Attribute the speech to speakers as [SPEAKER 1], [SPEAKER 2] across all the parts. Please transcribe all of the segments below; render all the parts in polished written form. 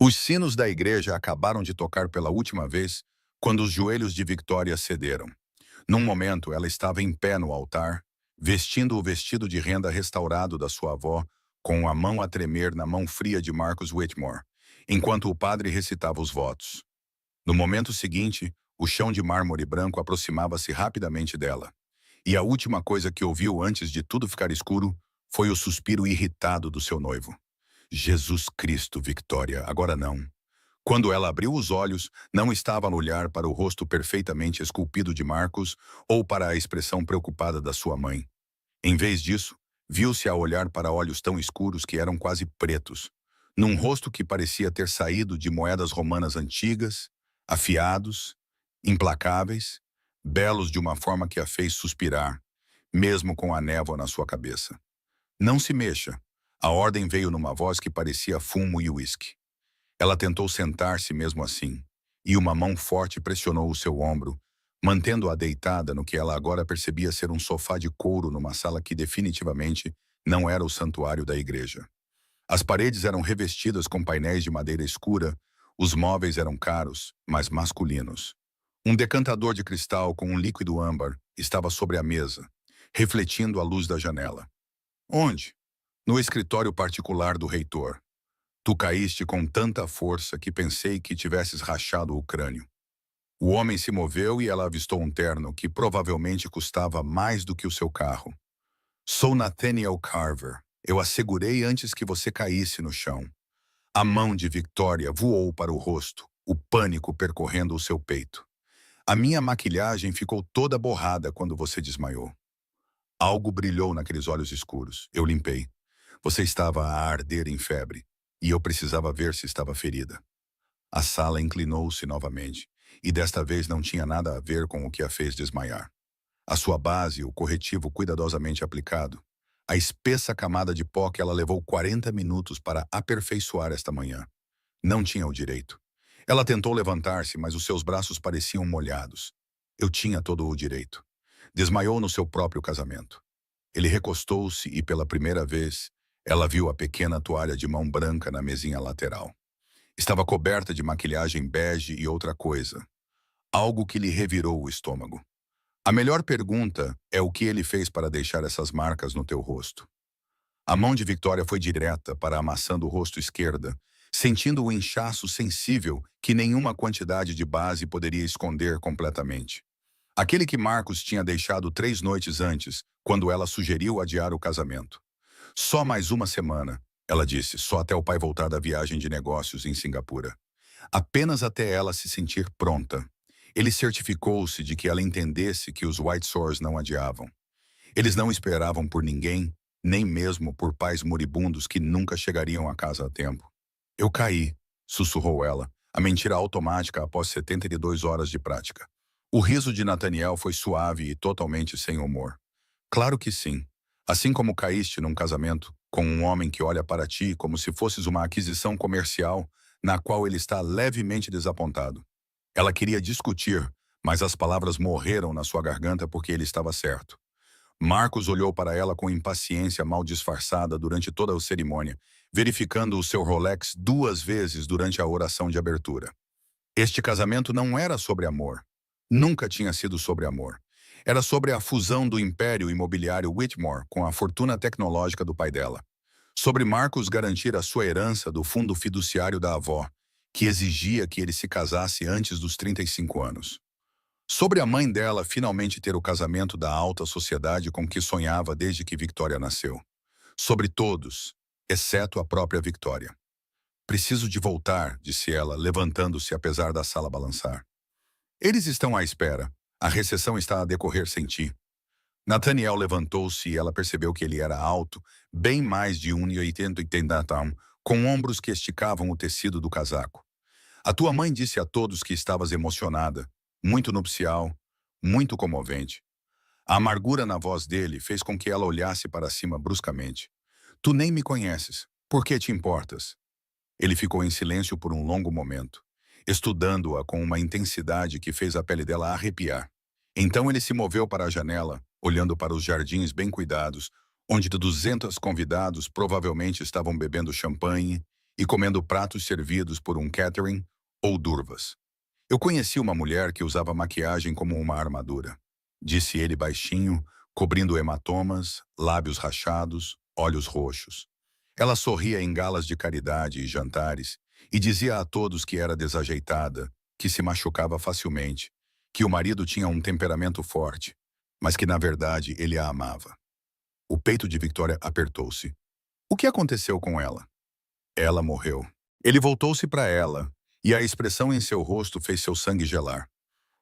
[SPEAKER 1] Os sinos da igreja acabaram de tocar pela última vez quando os joelhos de Victoria cederam. Num momento, ela estava em pé no altar, vestindo o vestido de renda restaurado da sua avó, com a mão a tremer na mão fria de Marcus Whitmore, enquanto o padre recitava os votos. No momento seguinte, o chão de mármore branco aproximava-se rapidamente dela. E a última coisa que ouviu antes de tudo ficar escuro foi o suspiro irritado do seu noivo. Jesus Cristo, Victoria, agora não. Quando ela abriu os olhos, não estava a olhar para o rosto perfeitamente esculpido de Marcos ou para a expressão preocupada da sua mãe. Em vez disso, viu-se a olhar para olhos tão escuros que eram quase pretos, num rosto que parecia ter saído de moedas romanas antigas, afiados, implacáveis, belos de uma forma que a fez suspirar, mesmo com a névoa na sua cabeça. Não se mexa. A ordem veio numa voz que parecia fumo e uísque. Ela tentou sentar-se mesmo assim, e uma mão forte pressionou o seu ombro, mantendo-a deitada no que ela agora percebia ser um sofá de couro numa sala que definitivamente não era o santuário da igreja. As paredes eram revestidas com painéis de madeira escura, os móveis eram caros, mas masculinos. Um decantador de cristal com um líquido âmbar estava sobre a mesa, refletindo a luz da janela. Onde? No escritório particular do reitor. Tu caíste com tanta força que pensei que tivesses rachado o crânio. O homem se moveu e ela avistou um terno que provavelmente custava mais do que o seu carro. Sou Nathaniel Carver. Eu assegurei antes que você caísse no chão. A mão de Victoria voou para o rosto, o pânico percorrendo o seu peito. A minha maquilhagem ficou toda borrada quando você desmaiou. Algo brilhou naqueles olhos escuros. Eu limpei. Você estava a arder em febre, e eu precisava ver se estava ferida. A sala inclinou-se novamente, e desta vez não tinha nada a ver com o que a fez desmaiar. A sua base, o corretivo cuidadosamente aplicado, a espessa camada de pó que ela levou 40 minutos para aperfeiçoar esta manhã. Não tinha o direito. Ela tentou levantar-se, mas os seus braços pareciam molhados. Eu tinha todo o direito. Desmaiou no seu próprio casamento. Ele recostou-se e, pela primeira vez, ela viu a pequena toalha de mão branca na mesinha lateral. Estava coberta de maquilhagem bege e outra coisa. Algo que lhe revirou o estômago. A melhor pergunta é o que ele fez para deixar essas marcas no teu rosto. A mão de Victoria foi direta para a maçã do rosto esquerda, sentindo o inchaço sensível que nenhuma quantidade de base poderia esconder completamente. Aquele que Marcos tinha deixado 3 noites antes, quando ela sugeriu adiar o casamento. Só mais uma semana, ela disse, só até o pai voltar da viagem de negócios em Singapura. Apenas até ela se sentir pronta. Ele certificou-se de que ela entendesse que os White Sours não adiavam. Eles não esperavam por ninguém, nem mesmo por pais moribundos que nunca chegariam a casa a tempo. Eu caí, sussurrou ela, a mentira automática após 72 horas de prática. O riso de Nathaniel foi suave e totalmente sem humor. Claro que sim. Assim como caíste num casamento com um homem que olha para ti como se fosses uma aquisição comercial na qual ele está levemente desapontado. Ela queria discutir, mas as palavras morreram na sua garganta porque ele estava certo. Marcos olhou para ela com impaciência mal disfarçada durante toda a cerimônia, verificando o seu Rolex 2 vezes durante a oração de abertura. Este casamento não era sobre amor. Nunca tinha sido sobre amor. Era sobre a fusão do império imobiliário Whitmore com a fortuna tecnológica do pai dela. Sobre Marcos garantir a sua herança do fundo fiduciário da avó, que exigia que ele se casasse antes dos 35 anos. Sobre a mãe dela finalmente ter o casamento da alta sociedade com que sonhava desde que Victoria nasceu. Sobre todos, exceto a própria Victoria. Preciso de voltar, disse ela, levantando-se apesar da sala balançar. Eles estão à espera. A recessão está a decorrer sem ti. Nathaniel levantou-se e ela percebeu que ele era alto, bem mais de 1,80 com ombros que esticavam o tecido do casaco. A tua mãe disse a todos que estavas emocionada, muito nupcial, muito comovente. A amargura na voz dele fez com que ela olhasse para cima bruscamente. Tu nem me conheces. Por que te importas? Ele ficou em silêncio por um longo momento, estudando-a com uma intensidade que fez a pele dela arrepiar. Então ele se moveu para a janela, olhando para os jardins bem cuidados, onde 200 convidados provavelmente estavam bebendo champanhe e comendo pratos servidos por um catering ou durvas. Eu conheci uma mulher que usava maquiagem como uma armadura, disse ele baixinho, cobrindo hematomas, lábios rachados, olhos roxos. Ela sorria em galas de caridade e jantares e dizia a todos que era desajeitada, que se machucava facilmente, que o marido tinha um temperamento forte, mas que na verdade ele a amava. O peito de Victoria apertou-se. O que aconteceu com ela? Ela morreu. Ele voltou-se para ela, e a expressão em seu rosto fez seu sangue gelar.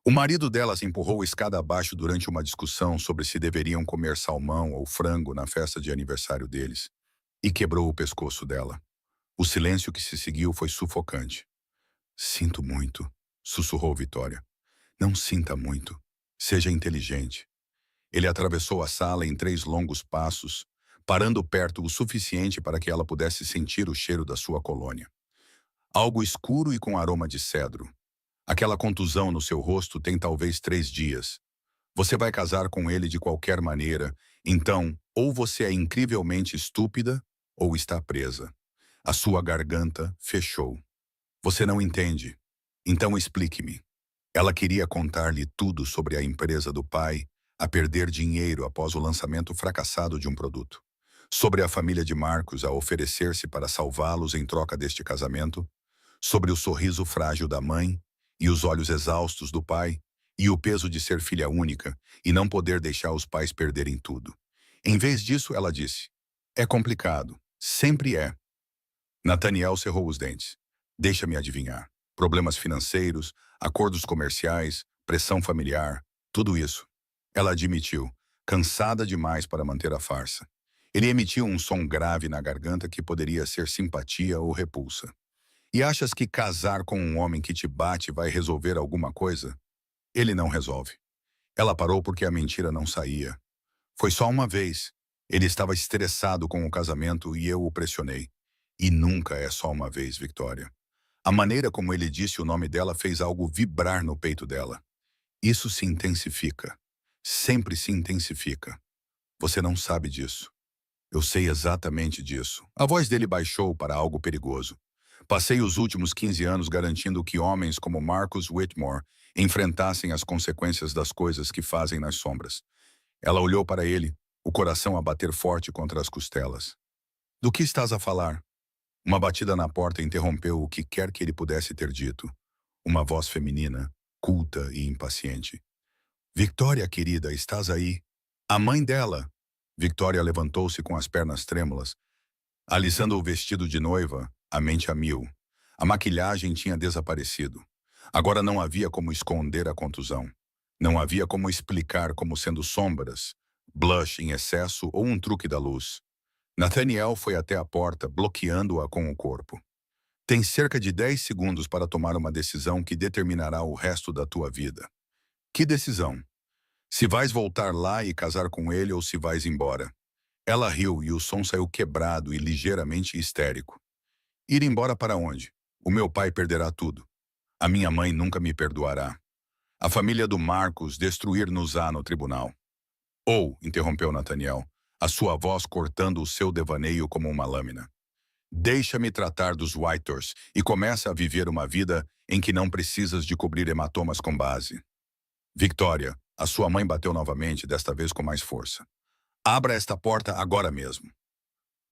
[SPEAKER 1] O marido dela se empurrou escada abaixo durante uma discussão sobre se deveriam comer salmão ou frango na festa de aniversário deles, e quebrou o pescoço dela. O silêncio que se seguiu foi sufocante. Sinto muito, sussurrou Vitória. Não sinta muito. Seja inteligente. Ele atravessou a sala em 3 longos passos, parando perto o suficiente para que ela pudesse sentir o cheiro da sua colônia. Algo escuro e com aroma de cedro. Aquela contusão no seu rosto tem talvez 3 dias. Você vai casar com ele de qualquer maneira, então, ou você é incrivelmente estúpida, ou está presa. A sua garganta fechou. Você não entende. Então explique-me. Ela queria contar-lhe tudo sobre a empresa do pai, a perder dinheiro após o lançamento fracassado de um produto. Sobre a família de Marcos a oferecer-se para salvá-los em troca deste casamento. Sobre o sorriso frágil da mãe e os olhos exaustos do pai, e o peso de ser filha única e não poder deixar os pais perderem tudo. Em vez disso, ela disse, é complicado. Sempre é. Nathaniel cerrou os dentes. Deixa-me adivinhar. Problemas financeiros, acordos comerciais, pressão familiar, tudo isso. Ela admitiu, cansada demais para manter a farsa. Ele emitiu um som grave na garganta que poderia ser simpatia ou repulsa. E achas que casar com um homem que te bate vai resolver alguma coisa? Ele não resolve. Ela parou porque a mentira não saía. Foi só uma vez. Ele estava estressado com o casamento e eu o pressionei. E nunca é só uma vez, Victoria. A maneira como ele disse o nome dela fez algo vibrar no peito dela. Isso se intensifica. Sempre se intensifica. Você não sabe disso. Eu sei exatamente disso. A voz dele baixou para algo perigoso. Passei os últimos 15 anos garantindo que homens como Marcus Whitmore enfrentassem as consequências das coisas que fazem nas sombras. Ela olhou para ele, o coração a bater forte contra as costelas. Do que estás a falar? Uma batida na porta interrompeu o que quer que ele pudesse ter dito. Uma voz feminina, culta e impaciente. Victoria, querida, estás aí? A mãe dela. Victoria levantou-se com as pernas trêmulas, alisando o vestido de noiva, a mente a mil. A maquilhagem tinha desaparecido. Agora não havia como esconder a contusão. Não havia como explicar como sendo sombras, blush em excesso ou um truque da luz. Nathaniel foi até a porta, bloqueando-a com o corpo. Tens cerca de 10 segundos para tomar uma decisão que determinará o resto da tua vida. Que decisão? Se vais voltar lá e casar com ele ou se vais embora. Ela riu e o som saiu quebrado e ligeiramente histérico. Ir embora para onde? O meu pai perderá tudo. A minha mãe nunca me perdoará. A família do Marcos destruir-nos-á no tribunal. Ou, interrompeu Nathaniel, a sua voz cortando o seu devaneio como uma lâmina. Deixa-me tratar dos Whiters e começa a viver uma vida em que não precisas de cobrir hematomas com base. Victoria, a sua mãe bateu novamente, desta vez com mais força. Abra esta porta agora mesmo.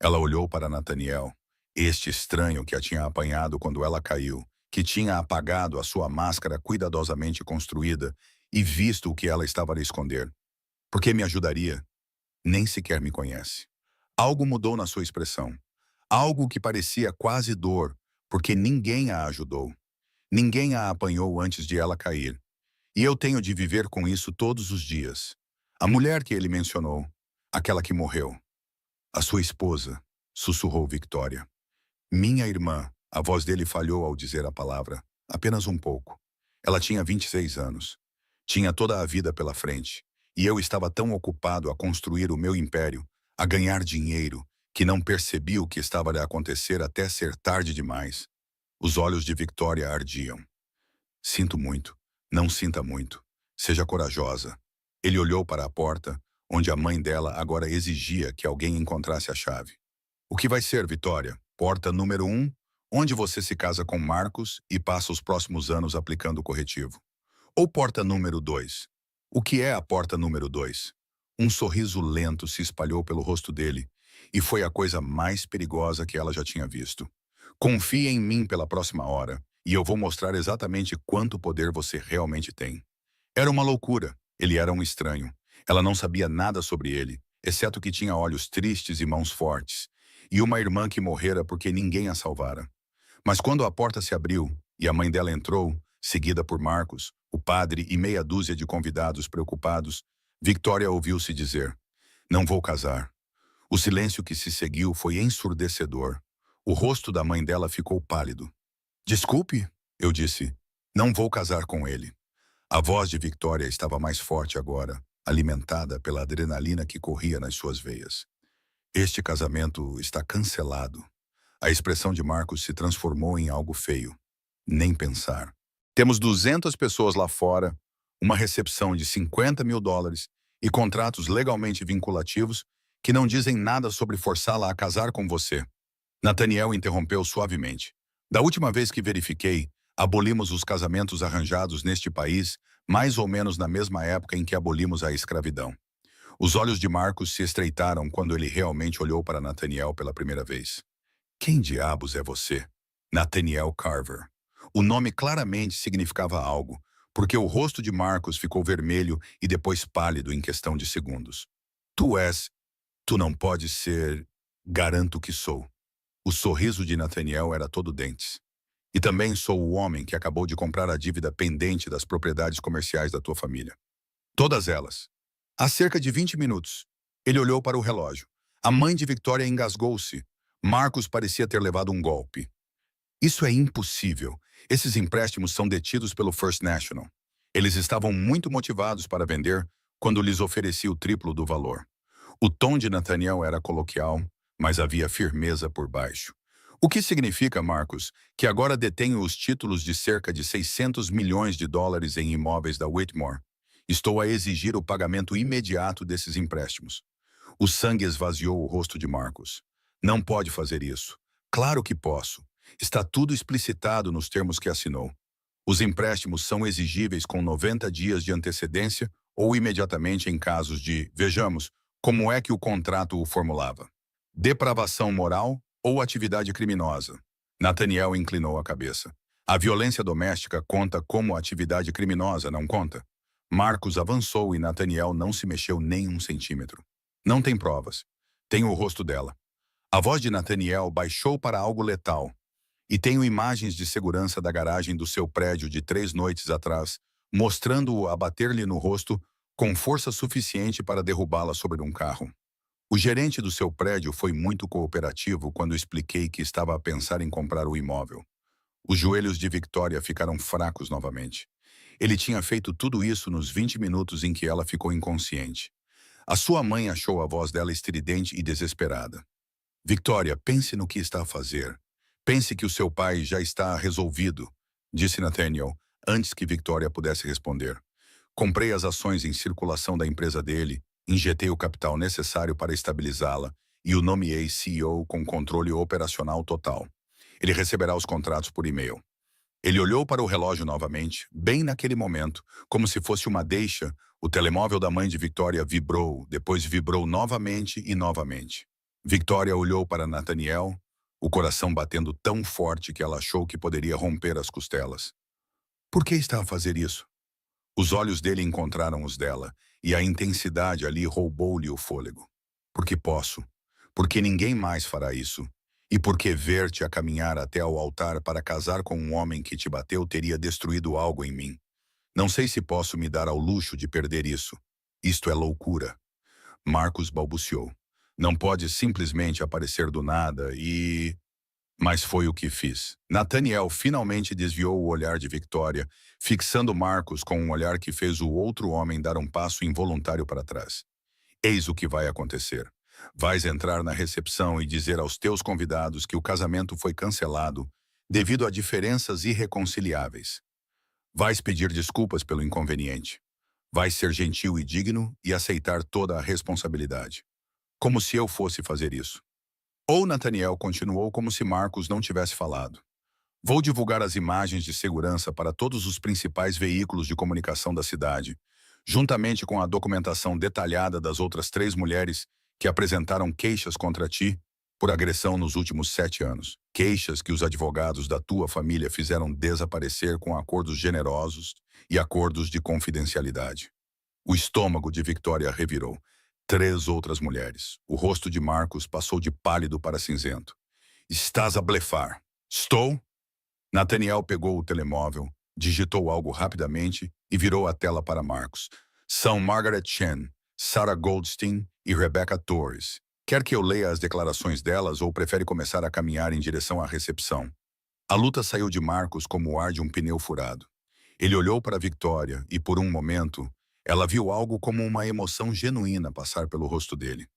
[SPEAKER 1] Ela olhou para Nathaniel, este estranho que a tinha apanhado quando ela caiu, que tinha apagado a sua máscara cuidadosamente construída e visto o que ela estava a lhe esconder. Por que me ajudaria? Nem sequer me conhece. Algo mudou na sua expressão. Algo que parecia quase dor, porque ninguém a ajudou. Ninguém a apanhou antes de ela cair. E eu tenho de viver com isso todos os dias. A mulher que ele mencionou, aquela que morreu. A sua esposa, sussurrou Victoria. Minha irmã, a voz dele falhou ao dizer a palavra, apenas um pouco. Ela tinha 26 anos. Tinha toda a vida pela frente. E eu estava tão ocupado a construir o meu império, a ganhar dinheiro, que não percebi o que estava a acontecer até ser tarde demais. Os olhos de Victoria ardiam. Sinto muito. Não sinta muito. Seja corajosa. Ele olhou para a porta, onde a mãe dela agora exigia que alguém encontrasse a chave. O que vai ser, Victoria? Porta número 1 Onde você se casa com Marcos e passa os próximos anos aplicando o corretivo? Ou porta número 2? O que é a porta número 2? Um sorriso lento se espalhou pelo rosto dele, e foi a coisa mais perigosa que ela já tinha visto. Confie em mim pela próxima hora, e eu vou mostrar exatamente quanto poder você realmente tem. Era uma loucura. Ele era um estranho. Ela não sabia nada sobre ele, exceto que tinha olhos tristes e mãos fortes, e uma irmã que morrera porque ninguém a salvara. Mas quando a porta se abriu e a mãe dela entrou, seguida por Marcos, o padre e meia dúzia de convidados preocupados, Victoria ouviu-se dizer: "Não vou casar." O silêncio que se seguiu foi ensurdecedor. O rosto da mãe dela ficou pálido. "Desculpe," eu disse. "Não vou casar com ele." A voz de Victoria estava mais forte agora, alimentada pela adrenalina que corria nas suas veias. "Este casamento está cancelado." A expressão de Marcos se transformou em algo feio. Nem pensar. "Temos 200 pessoas lá fora, uma recepção de US$ 50.000 e contratos legalmente vinculativos que não dizem nada sobre forçá-la a casar com você." Nathaniel interrompeu suavemente. "Da última vez que verifiquei, abolimos os casamentos arranjados neste país mais ou menos na mesma época em que abolimos a escravidão." Os olhos de Marcos se estreitaram quando ele realmente olhou para Nathaniel pela primeira vez. "Quem diabos é você?" Nathaniel Carver. O nome claramente significava algo, porque o rosto de Marcos ficou vermelho e depois pálido em questão de segundos. "Tu és... Tu não podes ser... Garanto que sou." O sorriso de Nathaniel era todo dentes. "E também sou o homem que acabou de comprar a dívida pendente das propriedades comerciais da tua família. Todas elas." Há cerca de 20 minutos. Ele olhou para o relógio. A mãe de Victoria engasgou-se. Marcos parecia ter levado um golpe. "Isso é impossível. Esses empréstimos são detidos pelo First National." Eles estavam muito motivados para vender quando lhes ofereci o triplo do valor. O tom de Nathaniel era coloquial, mas havia firmeza por baixo. "O que significa, Marcos, que agora detenho os títulos de cerca de US$ 600 milhões em imóveis da Whitmore. Estou a exigir o pagamento imediato desses empréstimos." O sangue esvaziou o rosto de Marcos. "Não pode fazer isso." "Claro que posso. Está tudo explicitado nos termos que assinou. Os empréstimos são exigíveis com 90 dias de antecedência ou imediatamente em casos de, vejamos, como é que o contrato o formulava? Depravação moral ou atividade criminosa?" Nathaniel inclinou a cabeça. "A violência doméstica conta como atividade criminosa, não conta?" Marcos avançou e Nathaniel não se mexeu nem um centímetro. "Não tem provas. Tenho o rosto dela." A voz de Nathaniel baixou para algo letal. "E tenho imagens de segurança da garagem do seu prédio de 3 noites atrás, mostrando-o a bater-lhe no rosto com força suficiente para derrubá-la sobre um carro. O gerente do seu prédio foi muito cooperativo quando expliquei que estava a pensar em comprar o imóvel." Os joelhos de Victoria ficaram fracos novamente. Ele tinha feito tudo isso nos 20 minutos em que ela ficou inconsciente. A sua mãe achou a voz dela estridente e desesperada. "Victoria, pense no que está a fazer. Pense que o seu pai já está resolvido," disse Nathaniel, antes que Victoria pudesse responder. "Comprei as ações em circulação da empresa dele, injetei o capital necessário para estabilizá-la e o nomeei CEO com controle operacional total. Ele receberá os contratos por e-mail." Ele olhou para o relógio novamente, bem naquele momento, como se fosse uma deixa. O telemóvel da mãe de Victoria vibrou, depois vibrou novamente e novamente. Victoria olhou para Nathaniel, o coração batendo tão forte que ela achou que poderia romper as costelas. "Por que está a fazer isso?" Os olhos dele encontraram os dela, e a intensidade ali roubou-lhe o fôlego. "Porque posso. Porque ninguém mais fará isso. E porque ver-te a caminhar até ao altar para casar com um homem que te bateu teria destruído algo em mim. Não sei se posso me dar ao luxo de perder isso. Isto é loucura." Marcos balbuciou. "Não pode simplesmente aparecer do nada e..." "Mas foi o que fiz." Nathaniel finalmente desviou o olhar de Victoria, fixando Marcos com um olhar que fez o outro homem dar um passo involuntário para trás. "Eis o que vai acontecer. Vais entrar na recepção e dizer aos teus convidados que o casamento foi cancelado devido a diferenças irreconciliáveis. Vais pedir desculpas pelo inconveniente. Vais ser gentil e digno e aceitar toda a responsabilidade. Como se eu fosse fazer isso." Ou Nathaniel continuou como se Marcos não tivesse falado. Vou divulgar as imagens de segurança para todos os principais veículos de comunicação da cidade, juntamente com a documentação detalhada das outras 3 mulheres que apresentaram queixas contra ti por agressão nos últimos 7 anos. Queixas que os advogados da tua família fizeram desaparecer com acordos generosos e acordos de confidencialidade. O estômago de Victoria revirou. 3 outras mulheres. O rosto de Marcos passou de pálido para cinzento. Estás a blefar. Estou? Nathaniel pegou o telemóvel, digitou algo rapidamente e virou a tela para Marcos. São Margaret Chen, Sarah Goldstein e Rebecca Torres. Quer que eu leia as declarações delas ou prefere começar a caminhar em direção à recepção? A luta saiu de Marcos como o ar de um pneu furado. Ele olhou para Victoria e, por um momento, ela viu algo como uma emoção genuína passar pelo rosto dele.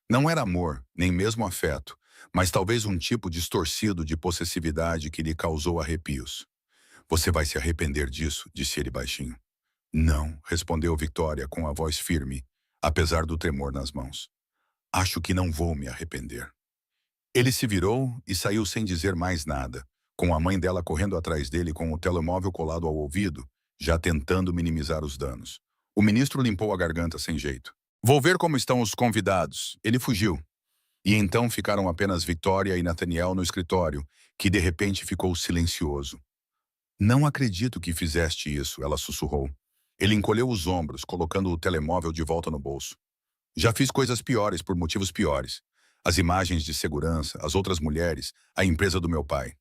[SPEAKER 1] Não era amor, nem mesmo afeto, mas talvez um tipo distorcido de possessividade que lhe causou arrepios. Você vai se arrepender disso, disse ele baixinho. Não, respondeu Victoria com a voz firme, apesar do tremor nas mãos. Acho que não vou me arrepender. Ele se virou e saiu sem dizer mais nada, com a mãe dela correndo atrás dele com o telemóvel colado ao ouvido, já tentando minimizar os danos. O ministro limpou a garganta sem jeito. Vou ver como estão os convidados. Ele fugiu. E então ficaram apenas Victoria e Nathaniel no escritório, que de repente ficou silencioso. Não acredito que fizeste isso, ela sussurrou. Ele encolheu os ombros, colocando o telemóvel de volta no bolso. Já fiz coisas piores por motivos piores. As imagens de segurança, as outras mulheres, a empresa do meu pai.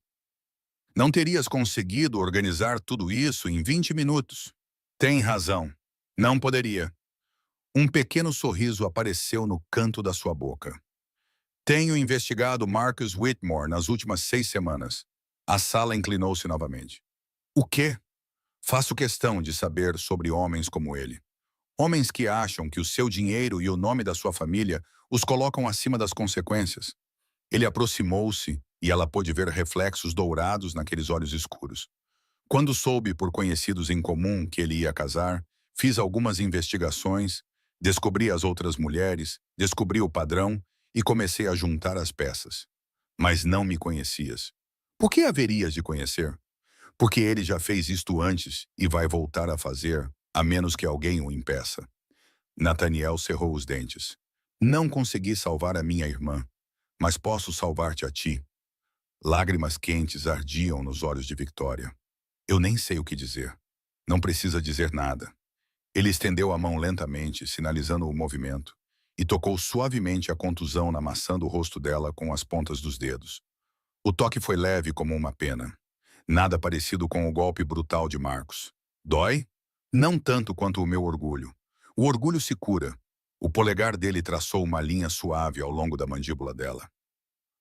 [SPEAKER 1] Não terias conseguido organizar tudo isso em 20 minutos. Tem razão. Não poderia. Um pequeno sorriso apareceu no canto da sua boca. Tenho investigado Marcus Whitmore nas últimas 6 semanas. A sala inclinou-se novamente. O quê? Faço questão de saber sobre homens como ele. Homens que acham que o seu dinheiro e o nome da sua família os colocam acima das consequências. Ele aproximou-se e ela pôde ver reflexos dourados naqueles olhos escuros. Quando soube por conhecidos em comum que ele ia casar, fiz algumas investigações, descobri as outras mulheres, descobri o padrão e comecei a juntar as peças. Mas não me conhecias. Por que haverias de conhecer? Porque ele já fez isto antes e vai voltar a fazer, a menos que alguém o impeça. Nathaniel cerrou os dentes. Não consegui salvar a minha irmã, mas posso salvar-te a ti. Lágrimas quentes ardiam nos olhos de Victoria. Eu nem sei o que dizer. Não precisa dizer nada. Ele estendeu a mão lentamente, sinalizando o movimento, e tocou suavemente a contusão na maçã do rosto dela com as pontas dos dedos. O toque foi leve como uma pena. Nada parecido com o golpe brutal de Marcos. Dói? Não tanto quanto o meu orgulho. O orgulho se cura. O polegar dele traçou uma linha suave ao longo da mandíbula dela.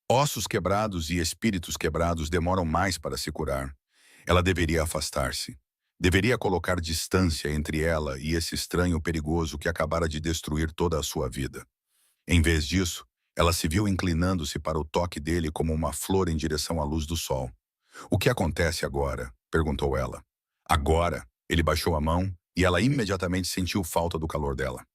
[SPEAKER 1] Ossos quebrados e espíritos quebrados demoram mais para se curar. Ela deveria afastar-se. Deveria colocar distância entre ela e esse estranho perigoso que acabara de destruir toda a sua vida. Em vez disso, ela se viu inclinando-se para o toque dele como uma flor em direção à luz do sol. O que acontece agora? Perguntou ela. Agora, ele baixou a mão e ela imediatamente sentiu falta do calor dela.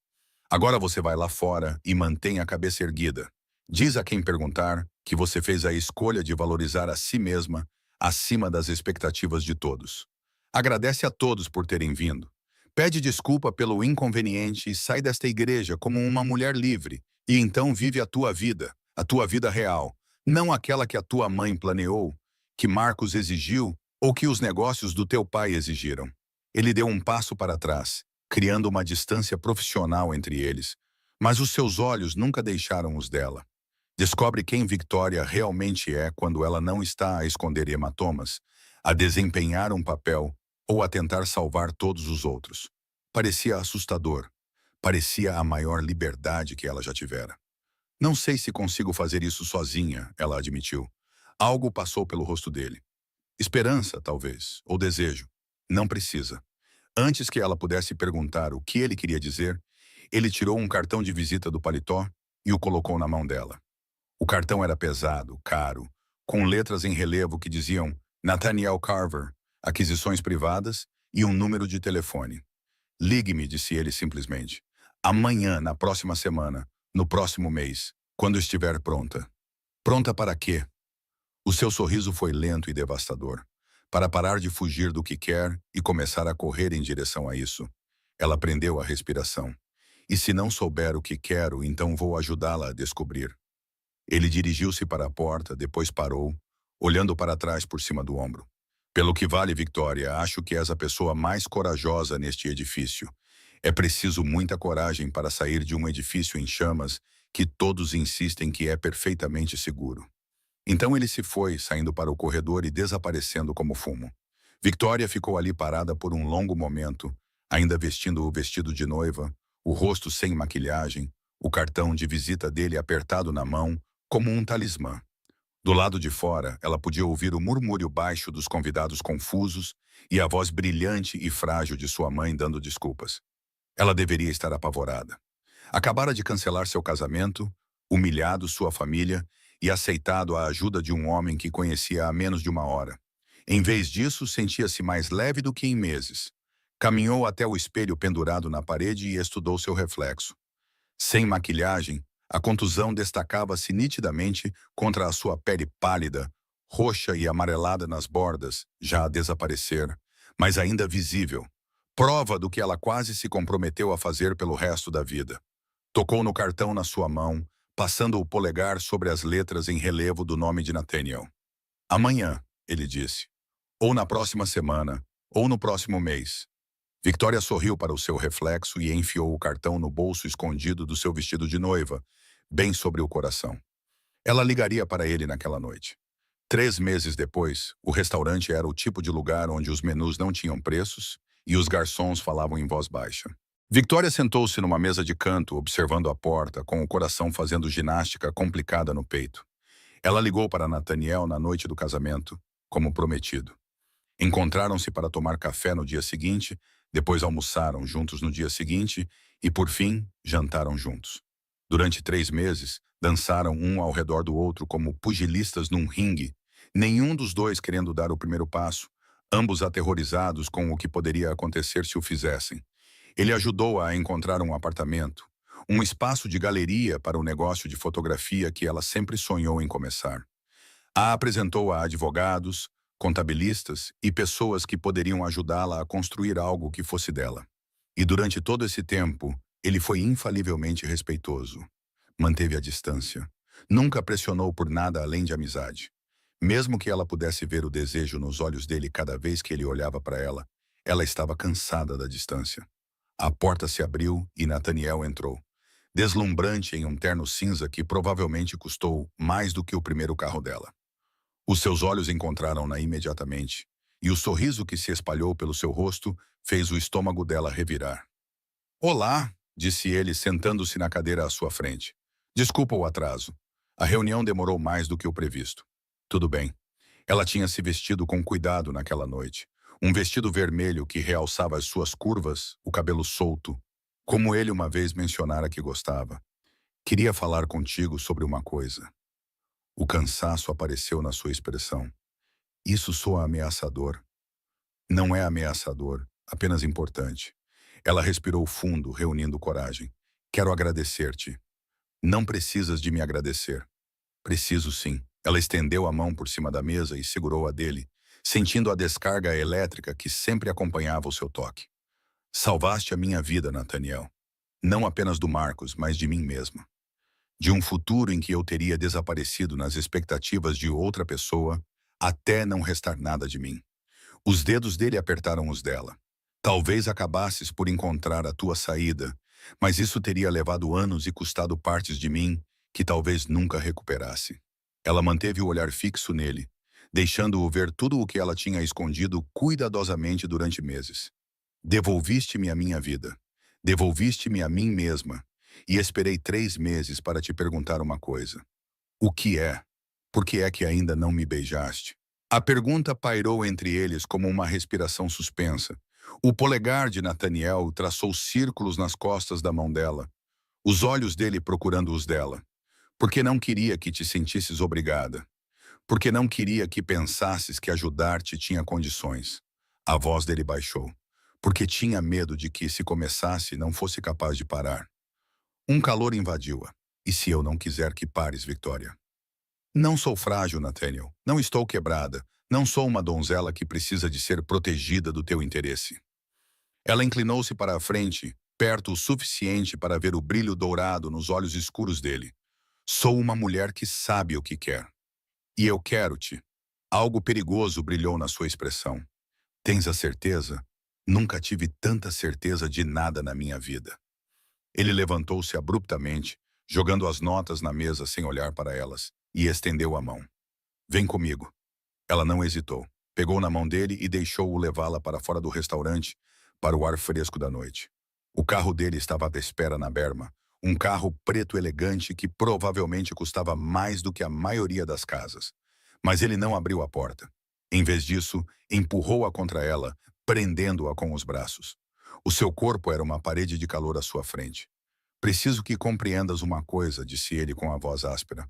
[SPEAKER 1] Agora você vai lá fora e mantém a cabeça erguida. Diz a quem perguntar que você fez a escolha de valorizar a si mesma acima das expectativas de todos. Agradece a todos por terem vindo. Pede desculpa pelo inconveniente e sai desta igreja como uma mulher livre, e então vive a tua vida real, não aquela que a tua mãe planeou, que Marcos exigiu ou que os negócios do teu pai exigiram. Ele deu um passo para trás, criando uma distância profissional entre eles, mas os seus olhos nunca deixaram os dela. Descobre quem Victoria realmente é quando ela não está a esconder hematomas, a desempenhar um papel ou a tentar salvar todos os outros. Parecia assustador. Parecia a maior liberdade que ela já tivera. Não sei se consigo fazer isso sozinha, ela admitiu. Algo passou pelo rosto dele. Esperança, talvez, ou desejo. Não precisa. Antes que ela pudesse perguntar o que ele queria dizer, ele tirou um cartão de visita do paletó e o colocou na mão dela. O cartão era pesado, caro, com letras em relevo que diziam Nathaniel Carver, aquisições privadas e um número de telefone. Ligue-me, disse ele simplesmente. Amanhã, na próxima semana, no próximo mês, quando estiver pronta. Pronta para quê? O seu sorriso foi lento e devastador. Para parar de fugir do que quer e começar a correr em direção a isso. Ela prendeu a respiração. E se não souber o que quero, então vou ajudá-la a descobrir. Ele dirigiu-se para a porta, depois parou, olhando para trás por cima do ombro. Pelo que vale, Victoria, acho que és a pessoa mais corajosa neste edifício. É preciso muita coragem para sair de um edifício em chamas que todos insistem que é perfeitamente seguro. Então ele se foi, saindo para o corredor e desaparecendo como fumo. Victoria ficou ali parada por um longo momento, ainda vestindo o vestido de noiva, o rosto sem maquilhagem, o cartão de visita dele apertado na mão, como um talismã. Do lado de fora, ela podia ouvir o murmúrio baixo dos convidados confusos e a voz brilhante e frágil de sua mãe dando desculpas. Ela deveria estar apavorada. Acabara de cancelar seu casamento, humilhado sua família e aceitado a ajuda de um homem que conhecia há menos de uma hora. Em vez disso, sentia-se mais leve do que em meses. Caminhou até o espelho pendurado na parede e estudou seu reflexo. Sem maquilhagem, a contusão destacava-se nitidamente contra a sua pele pálida, roxa e amarelada nas bordas, já a desaparecer, mas ainda visível. Prova do que ela quase se comprometeu a fazer pelo resto da vida. Tocou no cartão na sua mão, passando o polegar sobre as letras em relevo do nome de Nathaniel. Amanhã, ele disse. Ou na próxima semana, ou no próximo mês. Victoria sorriu para o seu reflexo e enfiou o cartão no bolso escondido do seu vestido de noiva, bem sobre o coração. Ela ligaria para ele naquela noite. 3 meses depois, o restaurante era o tipo de lugar onde os menus não tinham preços e os garçons falavam em voz baixa. Victoria sentou-se numa mesa de canto, observando a porta, com o coração fazendo ginástica complicada no peito. Ela ligou para Nathaniel na noite do casamento, como prometido. Encontraram-se para tomar café no dia seguinte, depois almoçaram juntos no dia seguinte e, por fim, jantaram juntos. Durante 3 meses, dançaram um ao redor do outro como pugilistas num ringue, nenhum dos dois querendo dar o primeiro passo, ambos aterrorizados com o que poderia acontecer se o fizessem. Ele ajudou-a a encontrar um apartamento, um espaço de galeria para o negócio de fotografia que ela sempre sonhou em começar. A apresentou a advogados, contabilistas e pessoas que poderiam ajudá-la a construir algo que fosse dela. E durante todo esse tempo, ele foi infalivelmente respeitoso. Manteve a distância. Nunca pressionou por nada além de amizade. Mesmo que ela pudesse ver o desejo nos olhos dele cada vez que ele olhava para ela, ela estava cansada da distância. A porta se abriu e Nathaniel entrou, deslumbrante em um terno cinza que provavelmente custou mais do que o primeiro carro dela. Os seus olhos encontraram-na imediatamente, e o sorriso que se espalhou pelo seu rosto fez o estômago dela revirar. "Olá", disse ele, sentando-se na cadeira à sua frente. "Desculpa o atraso. A reunião demorou mais do que o previsto." Tudo bem. Ela tinha se vestido com cuidado naquela noite. Um vestido vermelho que realçava as suas curvas, o cabelo solto, como ele uma vez mencionara que gostava. "Queria falar contigo sobre uma coisa." O cansaço apareceu na sua expressão. "Isso soa ameaçador." "Não é ameaçador, apenas importante." Ela respirou fundo, reunindo coragem. "Quero agradecer-te." "Não precisas de me agradecer." "Preciso sim." Ela estendeu a mão por cima da mesa e segurou a dele, sentindo a descarga elétrica que sempre acompanhava o seu toque. "Salvaste a minha vida, Nathaniel. Não apenas do Marcos, mas de mim mesma. De um futuro em que eu teria desaparecido nas expectativas de outra pessoa, até não restar nada de mim." Os dedos dele apertaram os dela. "Talvez acabasses por encontrar a tua saída, mas isso teria levado anos e custado partes de mim que talvez nunca recuperasse." Ela manteve o olhar fixo nele, deixando-o ver tudo o que ela tinha escondido cuidadosamente durante meses. "Devolviste-me a minha vida. Devolviste-me a mim mesma. E esperei 3 meses para te perguntar uma coisa. O que é? Por que é que ainda não me beijaste?" A pergunta pairou entre eles como uma respiração suspensa. O polegar de Nathaniel traçou círculos nas costas da mão dela, os olhos dele procurando os dela. "Porque não queria que te sentisses obrigada. Porque não queria que pensasses que ajudar-te tinha condições." A voz dele baixou. "Porque tinha medo de que, se começasse, não fosse capaz de parar." Um calor invadiu-a. "E se eu não quiser que pares, Victoria?" Não sou frágil, Nathaniel. Não estou quebrada. Não sou uma donzela que precisa de ser protegida do teu interesse. Ela inclinou-se para a frente, perto o suficiente para ver o brilho dourado nos olhos escuros dele. Sou uma mulher que sabe o que quer. E eu quero-te. Algo perigoso brilhou na sua expressão. Tens a certeza? Nunca tive tanta certeza de nada na minha vida. Ele levantou-se abruptamente, jogando as notas na mesa sem olhar para elas, e estendeu a mão. Vem comigo. Ela não hesitou. Pegou na mão dele e deixou-o levá-la para fora do restaurante, para o ar fresco da noite. O carro dele estava à espera na berma, um carro preto elegante que provavelmente custava mais do que a maioria das casas. Mas ele não abriu a porta. Em vez disso, empurrou-a contra ela, prendendo-a com os braços. O seu corpo era uma parede de calor à sua frente. Preciso que compreendas uma coisa, disse ele com a voz áspera.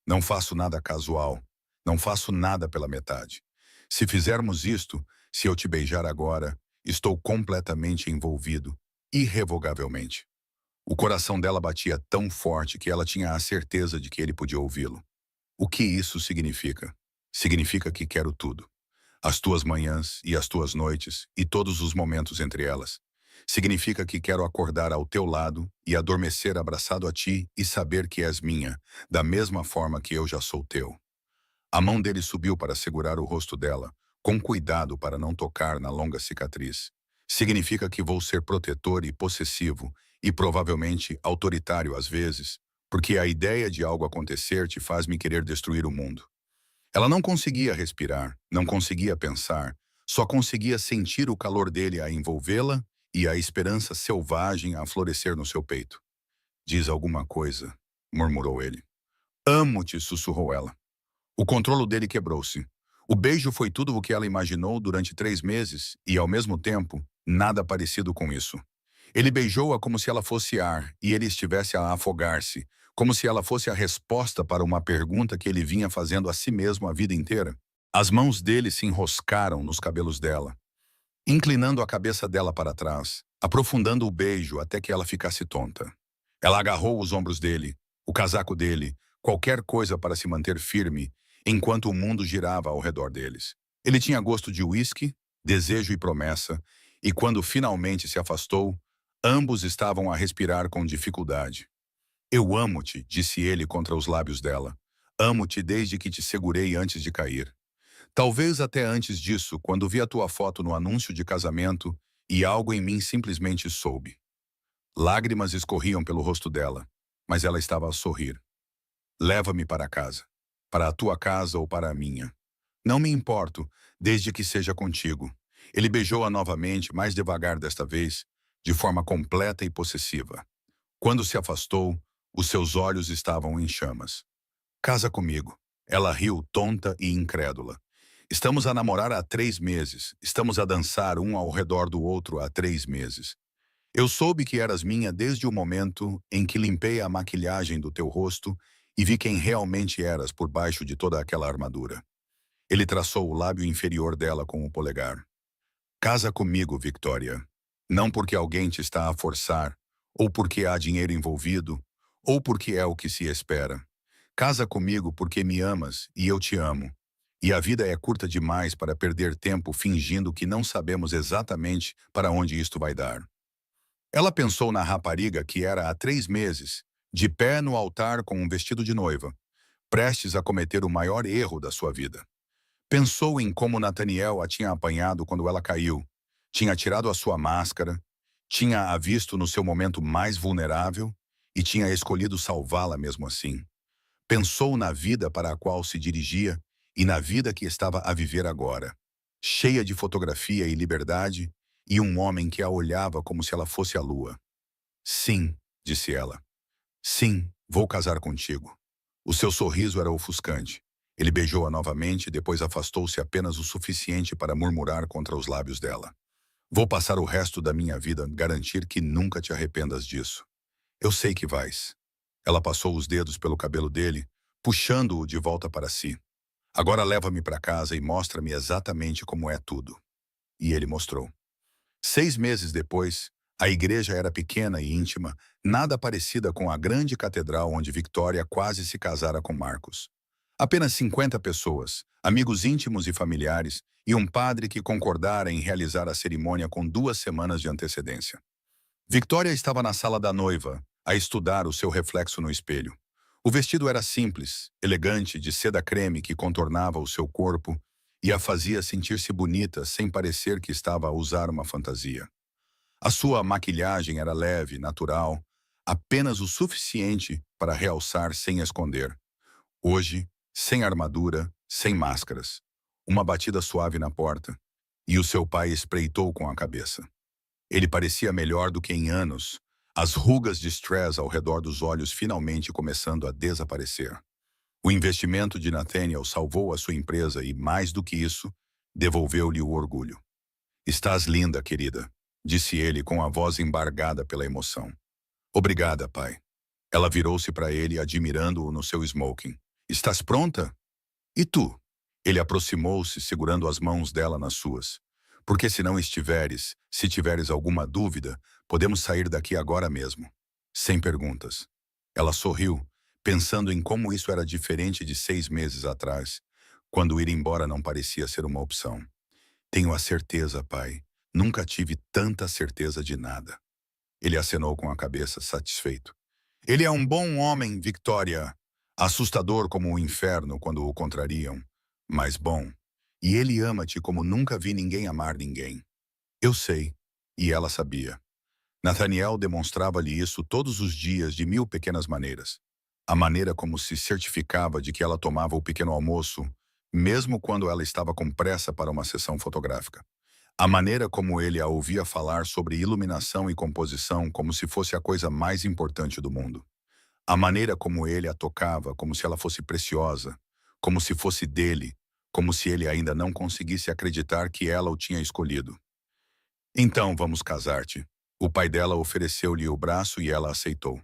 [SPEAKER 1] Não faço nada casual. Não faço nada pela metade. Se fizermos isto, se eu te beijar agora, estou completamente envolvido, irrevogavelmente. O coração dela batia tão forte que ela tinha a certeza de que ele podia ouvi-lo. O que isso significa? Significa que quero tudo. As tuas manhãs e as tuas noites e todos os momentos entre elas. Significa que quero acordar ao teu lado e adormecer abraçado a ti e saber que és minha, da mesma forma que eu já sou teu. A mão dele subiu para segurar o rosto dela, com cuidado para não tocar na longa cicatriz. Significa que vou ser protetor e possessivo, e provavelmente autoritário às vezes, porque a ideia de algo acontecer te faz me querer destruir o mundo. Ela não conseguia respirar, não conseguia pensar, só conseguia sentir o calor dele a envolvê-la e a esperança selvagem a florescer no seu peito. Diz alguma coisa, murmurou ele. Amo-te, sussurrou ela. O controle dele quebrou-se. O beijo foi tudo o que ela imaginou durante 3 meses e, ao mesmo tempo, nada parecido com isso. Ele beijou-a como se ela fosse ar e ele estivesse a afogar-se, como se ela fosse a resposta para uma pergunta que ele vinha fazendo a si mesmo a vida inteira. As mãos dele se enroscaram nos cabelos dela, inclinando a cabeça dela para trás, aprofundando o beijo até que ela ficasse tonta. Ela agarrou os ombros dele, o casaco dele, qualquer coisa para se manter firme, enquanto o mundo girava ao redor deles. Ele tinha gosto de uísque, desejo e promessa, e quando finalmente se afastou, ambos estavam a respirar com dificuldade. Eu amo-te, disse ele contra os lábios dela. Amo-te desde que te segurei antes de cair. Talvez até antes disso, quando vi a tua foto no anúncio de casamento e algo em mim simplesmente soube. Lágrimas escorriam pelo rosto dela, mas ela estava a sorrir. Leva-me para casa. Para a tua casa ou para a minha. Não me importo, desde que seja contigo. Ele beijou-a novamente, mais devagar desta vez, de forma completa e possessiva. Quando se afastou, os seus olhos estavam em chamas. Casa comigo. Ela riu, tonta e incrédula. Estamos a namorar há 3 meses. Estamos a dançar um ao redor do outro há 3 meses. Eu soube que eras minha desde o momento em que limpei a maquilhagem do teu rosto e vi quem realmente eras por baixo de toda aquela armadura. Ele traçou o lábio inferior dela com o polegar. Casa comigo, Victoria. Não porque alguém te está a forçar, ou porque há dinheiro envolvido, ou porque é o que se espera. Casa comigo porque me amas e eu te amo. E a vida é curta demais para perder tempo fingindo que não sabemos exatamente para onde isto vai dar. Ela pensou na rapariga que era há 3 meses, de pé no altar com um vestido de noiva, prestes a cometer o maior erro da sua vida. Pensou em como Nathaniel a tinha apanhado quando ela caiu, tinha tirado a sua máscara, tinha a visto no seu momento mais vulnerável e tinha escolhido salvá-la mesmo assim. Pensou na vida para a qual se dirigia e na vida que estava a viver agora, cheia de fotografia e liberdade, e um homem que a olhava como se ela fosse a lua. Sim, disse ela. Sim, vou casar contigo. O seu sorriso era ofuscante. Ele beijou-a novamente e depois afastou-se apenas o suficiente para murmurar contra os lábios dela. Vou passar o resto da minha vida garantir que nunca te arrependas disso. Eu sei que vais. Ela passou os dedos pelo cabelo dele, puxando-o de volta para si. Agora leva-me para casa e mostra-me exatamente como é tudo. E ele mostrou. 6 meses depois, a igreja era pequena e íntima, nada parecida com a grande catedral onde Victoria quase se casara com Marcos. Apenas 50 pessoas, amigos íntimos e familiares, e um padre que concordara em realizar a cerimônia com 2 semanas de antecedência. Victoria estava na sala da noiva, a estudar o seu reflexo no espelho. O vestido era simples, elegante, de seda creme que contornava o seu corpo e a fazia sentir-se bonita sem parecer que estava a usar uma fantasia. A sua maquilhagem era leve, natural, apenas o suficiente para realçar sem esconder. Hoje, sem armadura, sem máscaras. Uma batida suave na porta, e o seu pai espreitou com a cabeça. Ele parecia melhor do que em anos, as rugas de estresse ao redor dos olhos finalmente começando a desaparecer. O investimento de Nathaniel salvou a sua empresa e, mais do que isso, devolveu-lhe o orgulho. "Estás linda, querida", disse ele com a voz embargada pela emoção. "Obrigada, pai." Ela virou-se para ele, admirando-o no seu smoking. "Estás pronta? E tu?" Ele aproximou-se, segurando as mãos dela nas suas. "Porque se não estiveres, se tiveres alguma dúvida, podemos sair daqui agora mesmo." Sem perguntas. Ela sorriu, pensando em como isso era diferente de 6 meses atrás, quando ir embora não parecia ser uma opção. "Tenho a certeza, pai. Nunca tive tanta certeza de nada." Ele acenou com a cabeça, satisfeito. "Ele é um bom homem, Victoria. Assustador como o inferno quando o contrariam, mas bom. E ele ama-te como nunca vi ninguém amar ninguém." "Eu sei." E ela sabia. Nathaniel demonstrava-lhe isso todos os dias de 1000 pequenas maneiras. A maneira como se certificava de que ela tomava o pequeno almoço, mesmo quando ela estava com pressa para uma sessão fotográfica. A maneira como ele a ouvia falar sobre iluminação e composição como se fosse a coisa mais importante do mundo. A maneira como ele a tocava como se ela fosse preciosa, como se fosse dele, como se ele ainda não conseguisse acreditar que ela o tinha escolhido. "Então vamos casar-te." O pai dela ofereceu-lhe o braço e ela aceitou.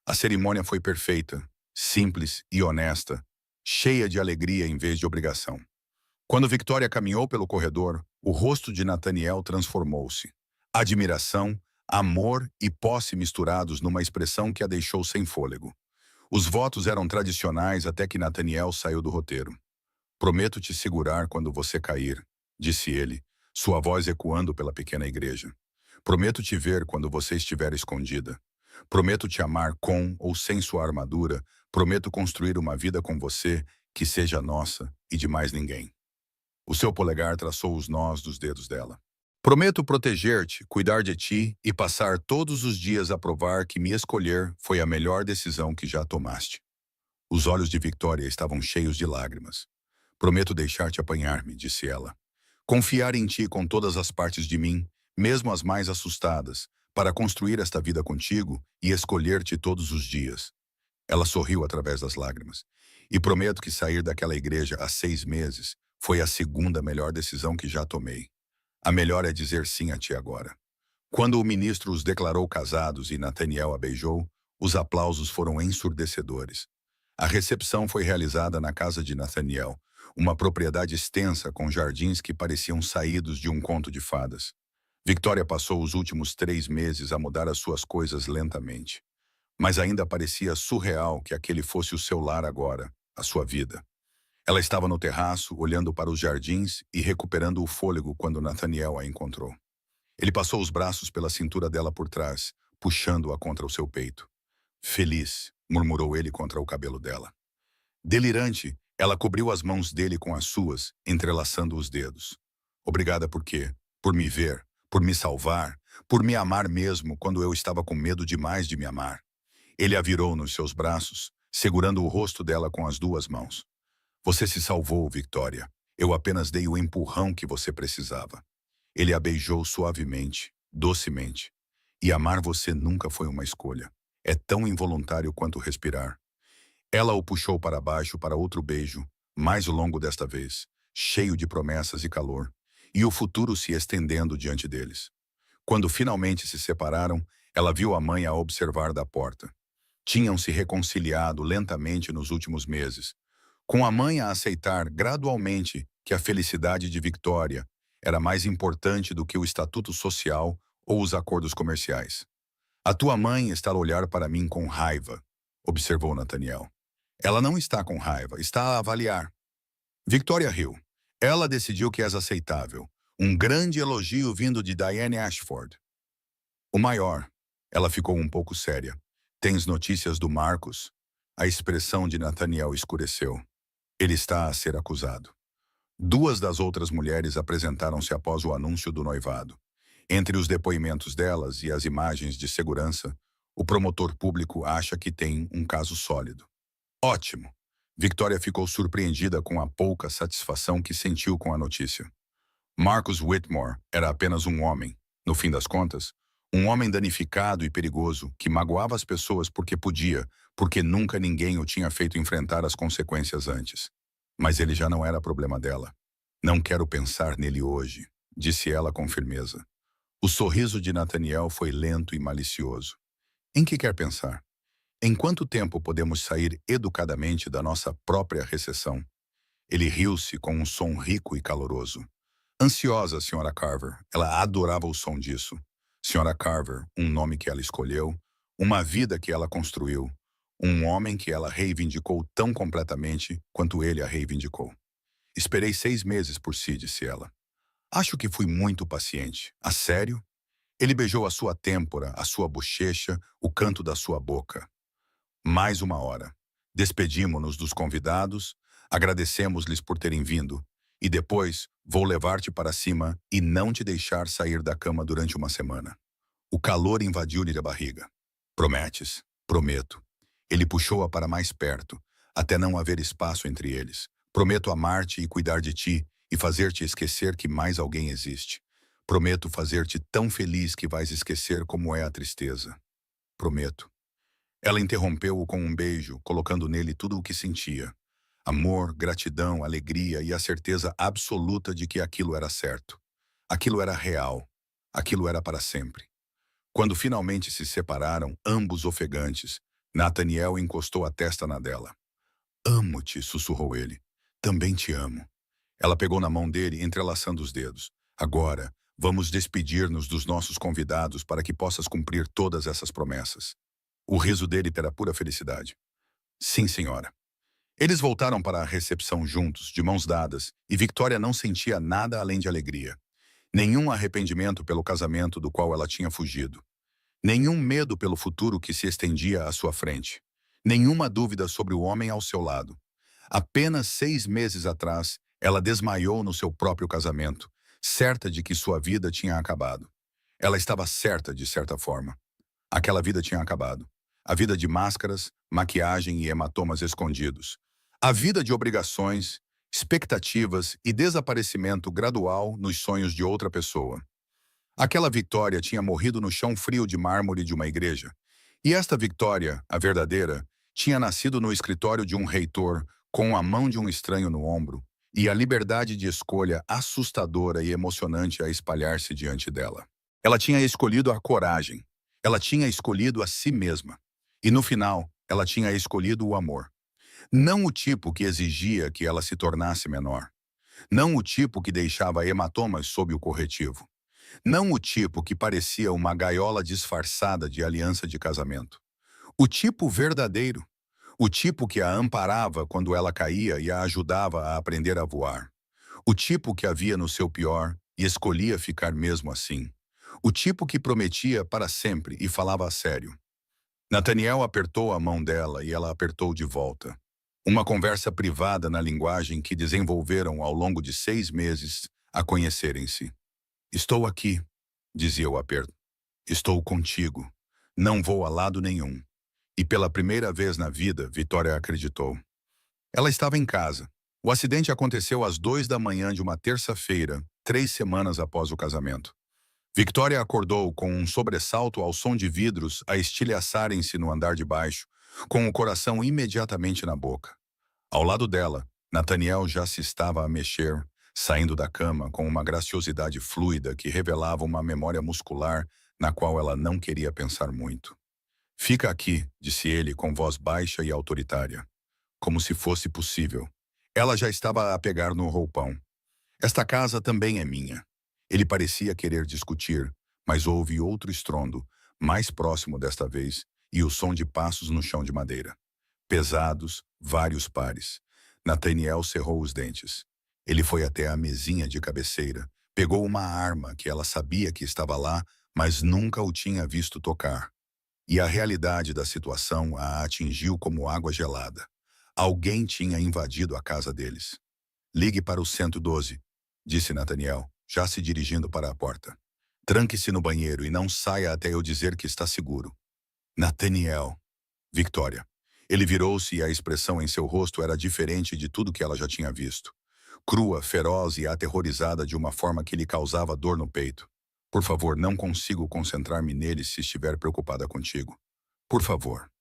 [SPEAKER 1] A cerimônia foi perfeita, simples e honesta, cheia de alegria em vez de obrigação. Quando Victoria caminhou pelo corredor, o rosto de Nathaniel transformou-se. Admiração, amor e posse misturados numa expressão que a deixou sem fôlego. Os votos eram tradicionais até que Nathaniel saiu do roteiro. "Prometo te segurar quando você cair", disse ele, sua voz ecoando pela pequena igreja. "Prometo te ver quando você estiver escondida. Prometo te amar com ou sem sua armadura. Prometo construir uma vida com você que seja nossa e de mais ninguém." O seu polegar traçou os nós dos dedos dela. "Prometo proteger-te, cuidar de ti e passar todos os dias a provar que me escolher foi a melhor decisão que já tomaste." Os olhos de Victoria estavam cheios de lágrimas. "Prometo deixar-te apanhar-me", disse ela. "Confiar em ti com todas as partes de mim, mesmo as mais assustadas, para construir esta vida contigo e escolher-te todos os dias." Ela sorriu através das lágrimas. "E prometo que sair daquela igreja há 6 meses foi a segunda melhor decisão que já tomei. A melhor é dizer sim a ti agora." Quando o ministro os declarou casados e Nathaniel a beijou, os aplausos foram ensurdecedores. A recepção foi realizada na casa de Nathaniel, uma propriedade extensa com jardins que pareciam saídos de um conto de fadas. Victoria passou os últimos 3 meses a mudar as suas coisas lentamente. Mas ainda parecia surreal que aquele fosse o seu lar agora, a sua vida. Ela estava no terraço, olhando para os jardins e recuperando o fôlego quando Nathaniel a encontrou. Ele passou os braços pela cintura dela por trás, puxando-a contra o seu peito. "Feliz", murmurou ele contra o cabelo dela. Delirante, ela cobriu as mãos dele com as suas, entrelaçando os dedos. "Obrigada por quê? Por me ver, por me salvar, por me amar mesmo quando eu estava com medo demais de me amar." Ele a virou nos seus braços, segurando o rosto dela com as 2 mãos. "Você se salvou, Victoria. Eu apenas dei o empurrão que você precisava." Ele a beijou suavemente, docemente. "E amar você nunca foi uma escolha. É tão involuntário quanto respirar." Ela o puxou para baixo para outro beijo, mais longo desta vez, cheio de promessas e calor, e o futuro se estendendo diante deles. Quando finalmente se separaram, ela viu a mãe a observar da porta. Tinham se reconciliado lentamente nos últimos meses, com a mãe a aceitar gradualmente que a felicidade de Victoria era mais importante do que o estatuto social ou os acordos comerciais. "A tua mãe está a olhar para mim com raiva", observou Nathaniel. Ela não está com raiva, está a avaliar. Victoria riu. Ela decidiu que és aceitável. Um grande elogio vindo de Diane Ashford. O maior. Ela ficou um pouco séria. Tens notícias do Marcos? A expressão de Nathaniel escureceu. Ele está a ser acusado. Duas das outras mulheres apresentaram-se após o anúncio do noivado. Entre os depoimentos delas e as imagens de segurança, o promotor público acha que tem um caso sólido. Ótimo! Victoria ficou surpreendida com a pouca satisfação que sentiu com a notícia. Marcus Whitmore era apenas um homem, no fim das contas, um homem danificado e perigoso que magoava as pessoas porque podia, porque nunca ninguém o tinha feito enfrentar as consequências antes. Mas ele já não era problema dela. Não quero pensar nele hoje, disse ela com firmeza. O sorriso de Nathaniel foi lento e malicioso. Em que quer pensar? Em quanto tempo podemos sair educadamente da nossa própria recessão? Ele riu-se com um som rico e caloroso. Ansiosa, Sra. Carver. Ela adorava o som disso. Sra. Carver, um nome que ela escolheu, uma vida que ela construiu, um homem que ela reivindicou tão completamente quanto ele a reivindicou. Esperei 6 meses por si, disse ela. Acho que fui muito paciente. A sério? Ele beijou a sua têmpora, a sua bochecha, o canto da sua boca. Mais uma hora. Despedimo-nos dos convidados, agradecemos-lhes por terem vindo, e depois vou levar-te para cima e não te deixar sair da cama durante uma semana. O calor invadiu-lhe a barriga. Prometes? Prometo. Ele puxou-a para mais perto, até não haver espaço entre eles. Prometo amar-te e cuidar de ti e fazer-te esquecer que mais alguém existe. Prometo fazer-te tão feliz que vais esquecer como é a tristeza. Prometo. Ela interrompeu-o com um beijo, colocando nele tudo o que sentia. Amor, gratidão, alegria e a certeza absoluta de que aquilo era certo. Aquilo era real. Aquilo era para sempre. Quando finalmente se separaram, ambos ofegantes, Nathaniel encostou a testa na dela. Amo-te, sussurrou ele. Também te amo. Ela pegou na mão dele, entrelaçando os dedos. Agora, vamos despedir-nos dos nossos convidados para que possas cumprir todas essas promessas. O riso dele era pura felicidade. Sim, senhora. Eles voltaram para a recepção juntos, de mãos dadas, e Victoria não sentia nada além de alegria. Nenhum arrependimento pelo casamento do qual ela tinha fugido. Nenhum medo pelo futuro que se estendia à sua frente. Nenhuma dúvida sobre o homem ao seu lado. Apenas 6 meses atrás, ela desmaiou no seu próprio casamento, certa de que sua vida tinha acabado. Ela estava certa, de certa forma. Aquela vida tinha acabado. A vida de máscaras, maquiagem e hematomas escondidos. A vida de obrigações, expectativas e desaparecimento gradual nos sonhos de outra pessoa. Aquela Victoria tinha morrido no chão frio de mármore de uma igreja. E esta Victoria, a verdadeira, tinha nascido no escritório de um reitor, com a mão de um estranho no ombro, e a liberdade de escolha assustadora e emocionante a espalhar-se diante dela. Ela tinha escolhido a coragem. Ela tinha escolhido a si mesma. E no final, ela tinha escolhido o amor. Não o tipo que exigia que ela se tornasse menor. Não o tipo que deixava hematomas sob o corretivo. Não o tipo que parecia uma gaiola disfarçada de aliança de casamento. O tipo verdadeiro. O tipo que a amparava quando ela caía e a ajudava a aprender a voar. O tipo que a via no seu pior e escolhia ficar mesmo assim. O tipo que prometia para sempre e falava a sério. Nathaniel apertou a mão dela e ela apertou de volta. Uma conversa privada na linguagem que desenvolveram ao longo de 6 meses a conhecerem-se. Estou aqui, dizia o aperto. Estou contigo. Não vou a lado nenhum. E pela primeira vez na vida, Victoria acreditou. Ela estava em casa. O acidente aconteceu às 2 da manhã de uma terça-feira, 3 semanas após o casamento. Victoria acordou com um sobressalto ao som de vidros a estilhaçarem-se no andar de baixo, com o coração imediatamente na boca. Ao lado dela, Nathaniel já se estava a mexer, saindo da cama com uma graciosidade fluida que revelava uma memória muscular na qual ela não queria pensar muito. Fica aqui, disse ele com voz baixa e autoritária, como se fosse possível. Ela já estava a pegar no roupão. Esta casa também é minha. Ele parecia querer discutir, mas houve outro estrondo, mais próximo desta vez, e o som de passos no chão de madeira. Pesados, vários pares. Nathaniel cerrou os dentes. Ele foi até a mesinha de cabeceira, pegou uma arma que ela sabia que estava lá, mas nunca o tinha visto tocar. E a realidade da situação a atingiu como água gelada. Alguém tinha invadido a casa deles. Ligue para o 112, disse Nathaniel, já se dirigindo para a porta. Tranque-se no banheiro e não saia até eu dizer que está seguro. Nathaniel. Victoria. Ele virou-se e a expressão em seu rosto era diferente de tudo que ela já tinha visto. Crua, feroz e aterrorizada de uma forma que lhe causava dor no peito. Por favor, não consigo concentrar-me nele se estiver preocupada contigo. Por favor.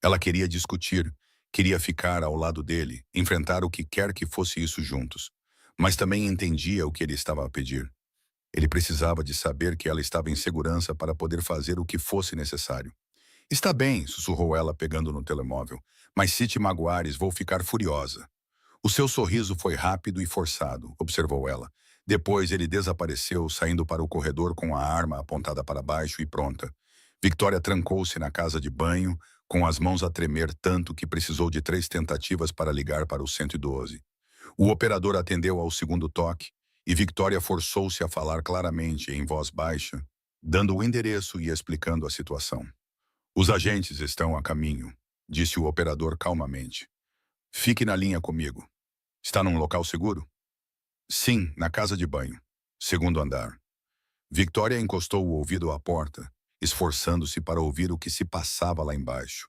[SPEAKER 1] Ela queria discutir, queria ficar ao lado dele, enfrentar o que quer que fosse isso juntos. Mas também entendia o que ele estava a pedir. Ele precisava de saber que ela estava em segurança para poder fazer o que fosse necessário. Está bem, sussurrou ela pegando no telemóvel, mas se te magoares, vou ficar furiosa. O seu sorriso foi rápido e forçado, observou ela. Depois ele desapareceu, saindo para o corredor com a arma apontada para baixo e pronta. Victoria trancou-se na casa de banho, com as mãos a tremer tanto que precisou de 3 tentativas para ligar para o 112. O operador atendeu ao segundo toque, e Victoria forçou-se a falar claramente, em voz baixa, dando o endereço e explicando a situação. Os agentes estão a caminho, disse o operador calmamente. Fique na linha comigo. Está num local seguro? Sim, na casa de banho. Segundo andar. Victoria encostou o ouvido à porta, esforçando-se para ouvir o que se passava lá embaixo.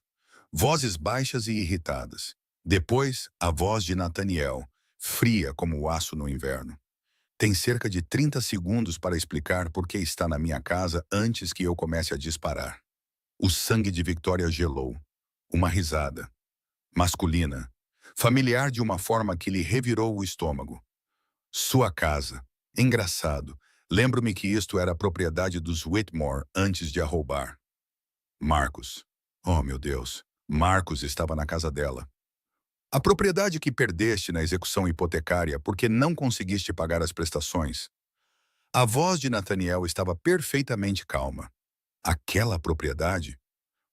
[SPEAKER 1] Vozes baixas e irritadas. Depois, a voz de Nathaniel, fria como o aço no inverno. Tem cerca de 30 segundos para explicar por que está na minha casa antes que eu comece a disparar. O sangue de Victoria gelou. Uma risada. Masculina. Familiar de uma forma que lhe revirou o estômago. Sua casa. Engraçado. Lembro-me que isto era propriedade dos Whitmore antes de a roubar. Marcos. Oh, meu Deus. Marcos estava na casa dela. A propriedade que perdeste na execução hipotecária porque não conseguiste pagar as prestações. A voz de Nathaniel estava perfeitamente calma. Aquela propriedade?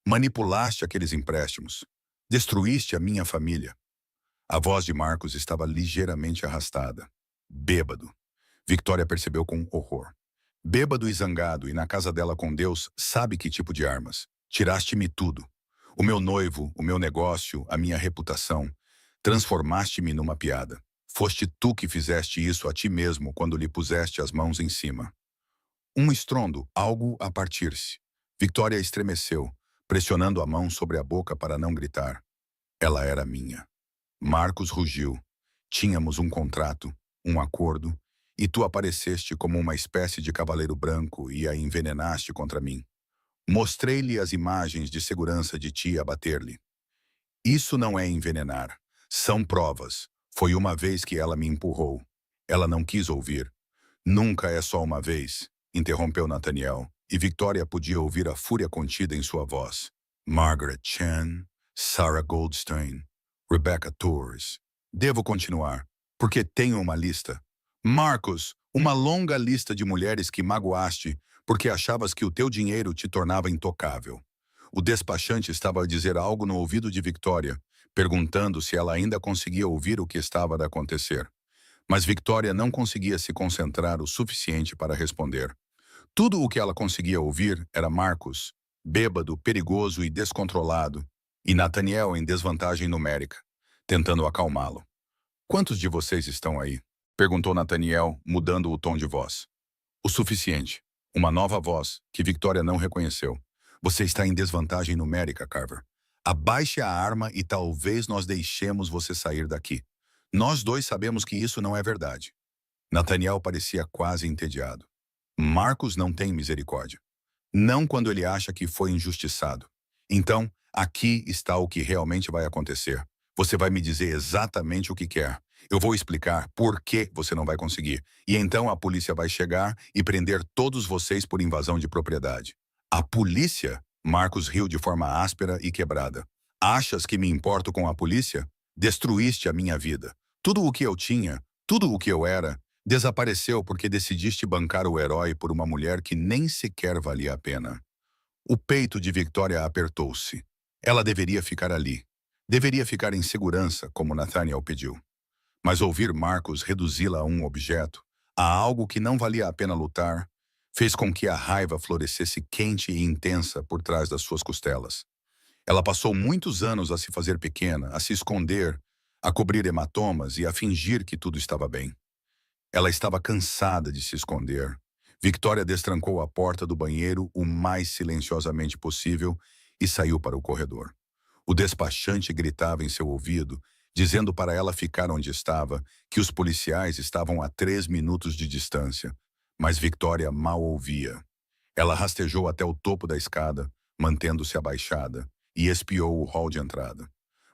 [SPEAKER 1] Manipulaste aqueles empréstimos. Destruíste a minha família. A voz de Marcos estava ligeiramente arrastada. Bêbado. Victoria percebeu com horror. Bêbado e zangado, e na casa dela com Deus, sabe que tipo de armas. Tiraste-me tudo. O meu noivo, o meu negócio, a minha reputação. Transformaste-me numa piada. Foste tu que fizeste isso a ti mesmo quando lhe puseste as mãos em cima. Um estrondo, algo a partir-se. Victoria estremeceu, pressionando a mão sobre a boca para não gritar. Ela era minha. Marcos rugiu. Tínhamos um contrato, um acordo, e tu apareceste como uma espécie de cavaleiro branco e a envenenaste contra mim. Mostrei-lhe as imagens de segurança de ti a bater-lhe. Isso não é envenenar. São provas. Foi uma vez que ela me empurrou. Ela não quis ouvir. Nunca é só uma vez, interrompeu Nathaniel, e Victoria podia ouvir a fúria contida em sua voz. Margaret Chan, Sarah Goldstein, Rebecca Torres. Devo continuar, porque tenho uma lista. Marcos, uma longa lista de mulheres que magoaste porque achavas que o teu dinheiro te tornava intocável. O despachante estava a dizer algo no ouvido de Victoria, perguntando se ela ainda conseguia ouvir o que estava a acontecer. Mas Victoria não conseguia se concentrar o suficiente para responder. Tudo o que ela conseguia ouvir era Marcos, bêbado, perigoso e descontrolado, e Nathaniel em desvantagem numérica, tentando acalmá-lo. Quantos de vocês estão aí? Perguntou Nathaniel, mudando o tom de voz. O suficiente. Uma nova voz, que Victoria não reconheceu. Você está em desvantagem numérica, Carver. Abaixe a arma e talvez nós deixemos você sair daqui. Nós dois sabemos que isso não é verdade. Nathaniel parecia quase entediado. Marcos não tem misericórdia. Não quando ele acha que foi injustiçado. Então, aqui está o que realmente vai acontecer. Você vai me dizer exatamente o que quer. Eu vou explicar por que você não vai conseguir. E então a polícia vai chegar e prender todos vocês por invasão de propriedade. A polícia? Marcos riu de forma áspera e quebrada. Achas que me importo com a polícia? Destruíste a minha vida. Tudo o que eu tinha, tudo o que eu era, desapareceu porque decidiste bancar o herói por uma mulher que nem sequer valia a pena. O peito de Victoria apertou-se. Ela deveria ficar ali. Deveria ficar em segurança, como Nathaniel pediu. Mas ouvir Marcos reduzi-la a um objeto, a algo que não valia a pena lutar, fez com que a raiva florescesse quente e intensa por trás das suas costelas. Ela passou muitos anos a se fazer pequena, a se esconder, a cobrir hematomas e a fingir que tudo estava bem. Ela estava cansada de se esconder. Victoria destrancou a porta do banheiro o mais silenciosamente possível e saiu para o corredor. O despachante gritava em seu ouvido, dizendo para ela ficar onde estava, que os policiais estavam a 3 minutos de distância. Mas Victoria mal ouvia. Ela rastejou até o topo da escada, mantendo-se abaixada, e espiou o hall de entrada.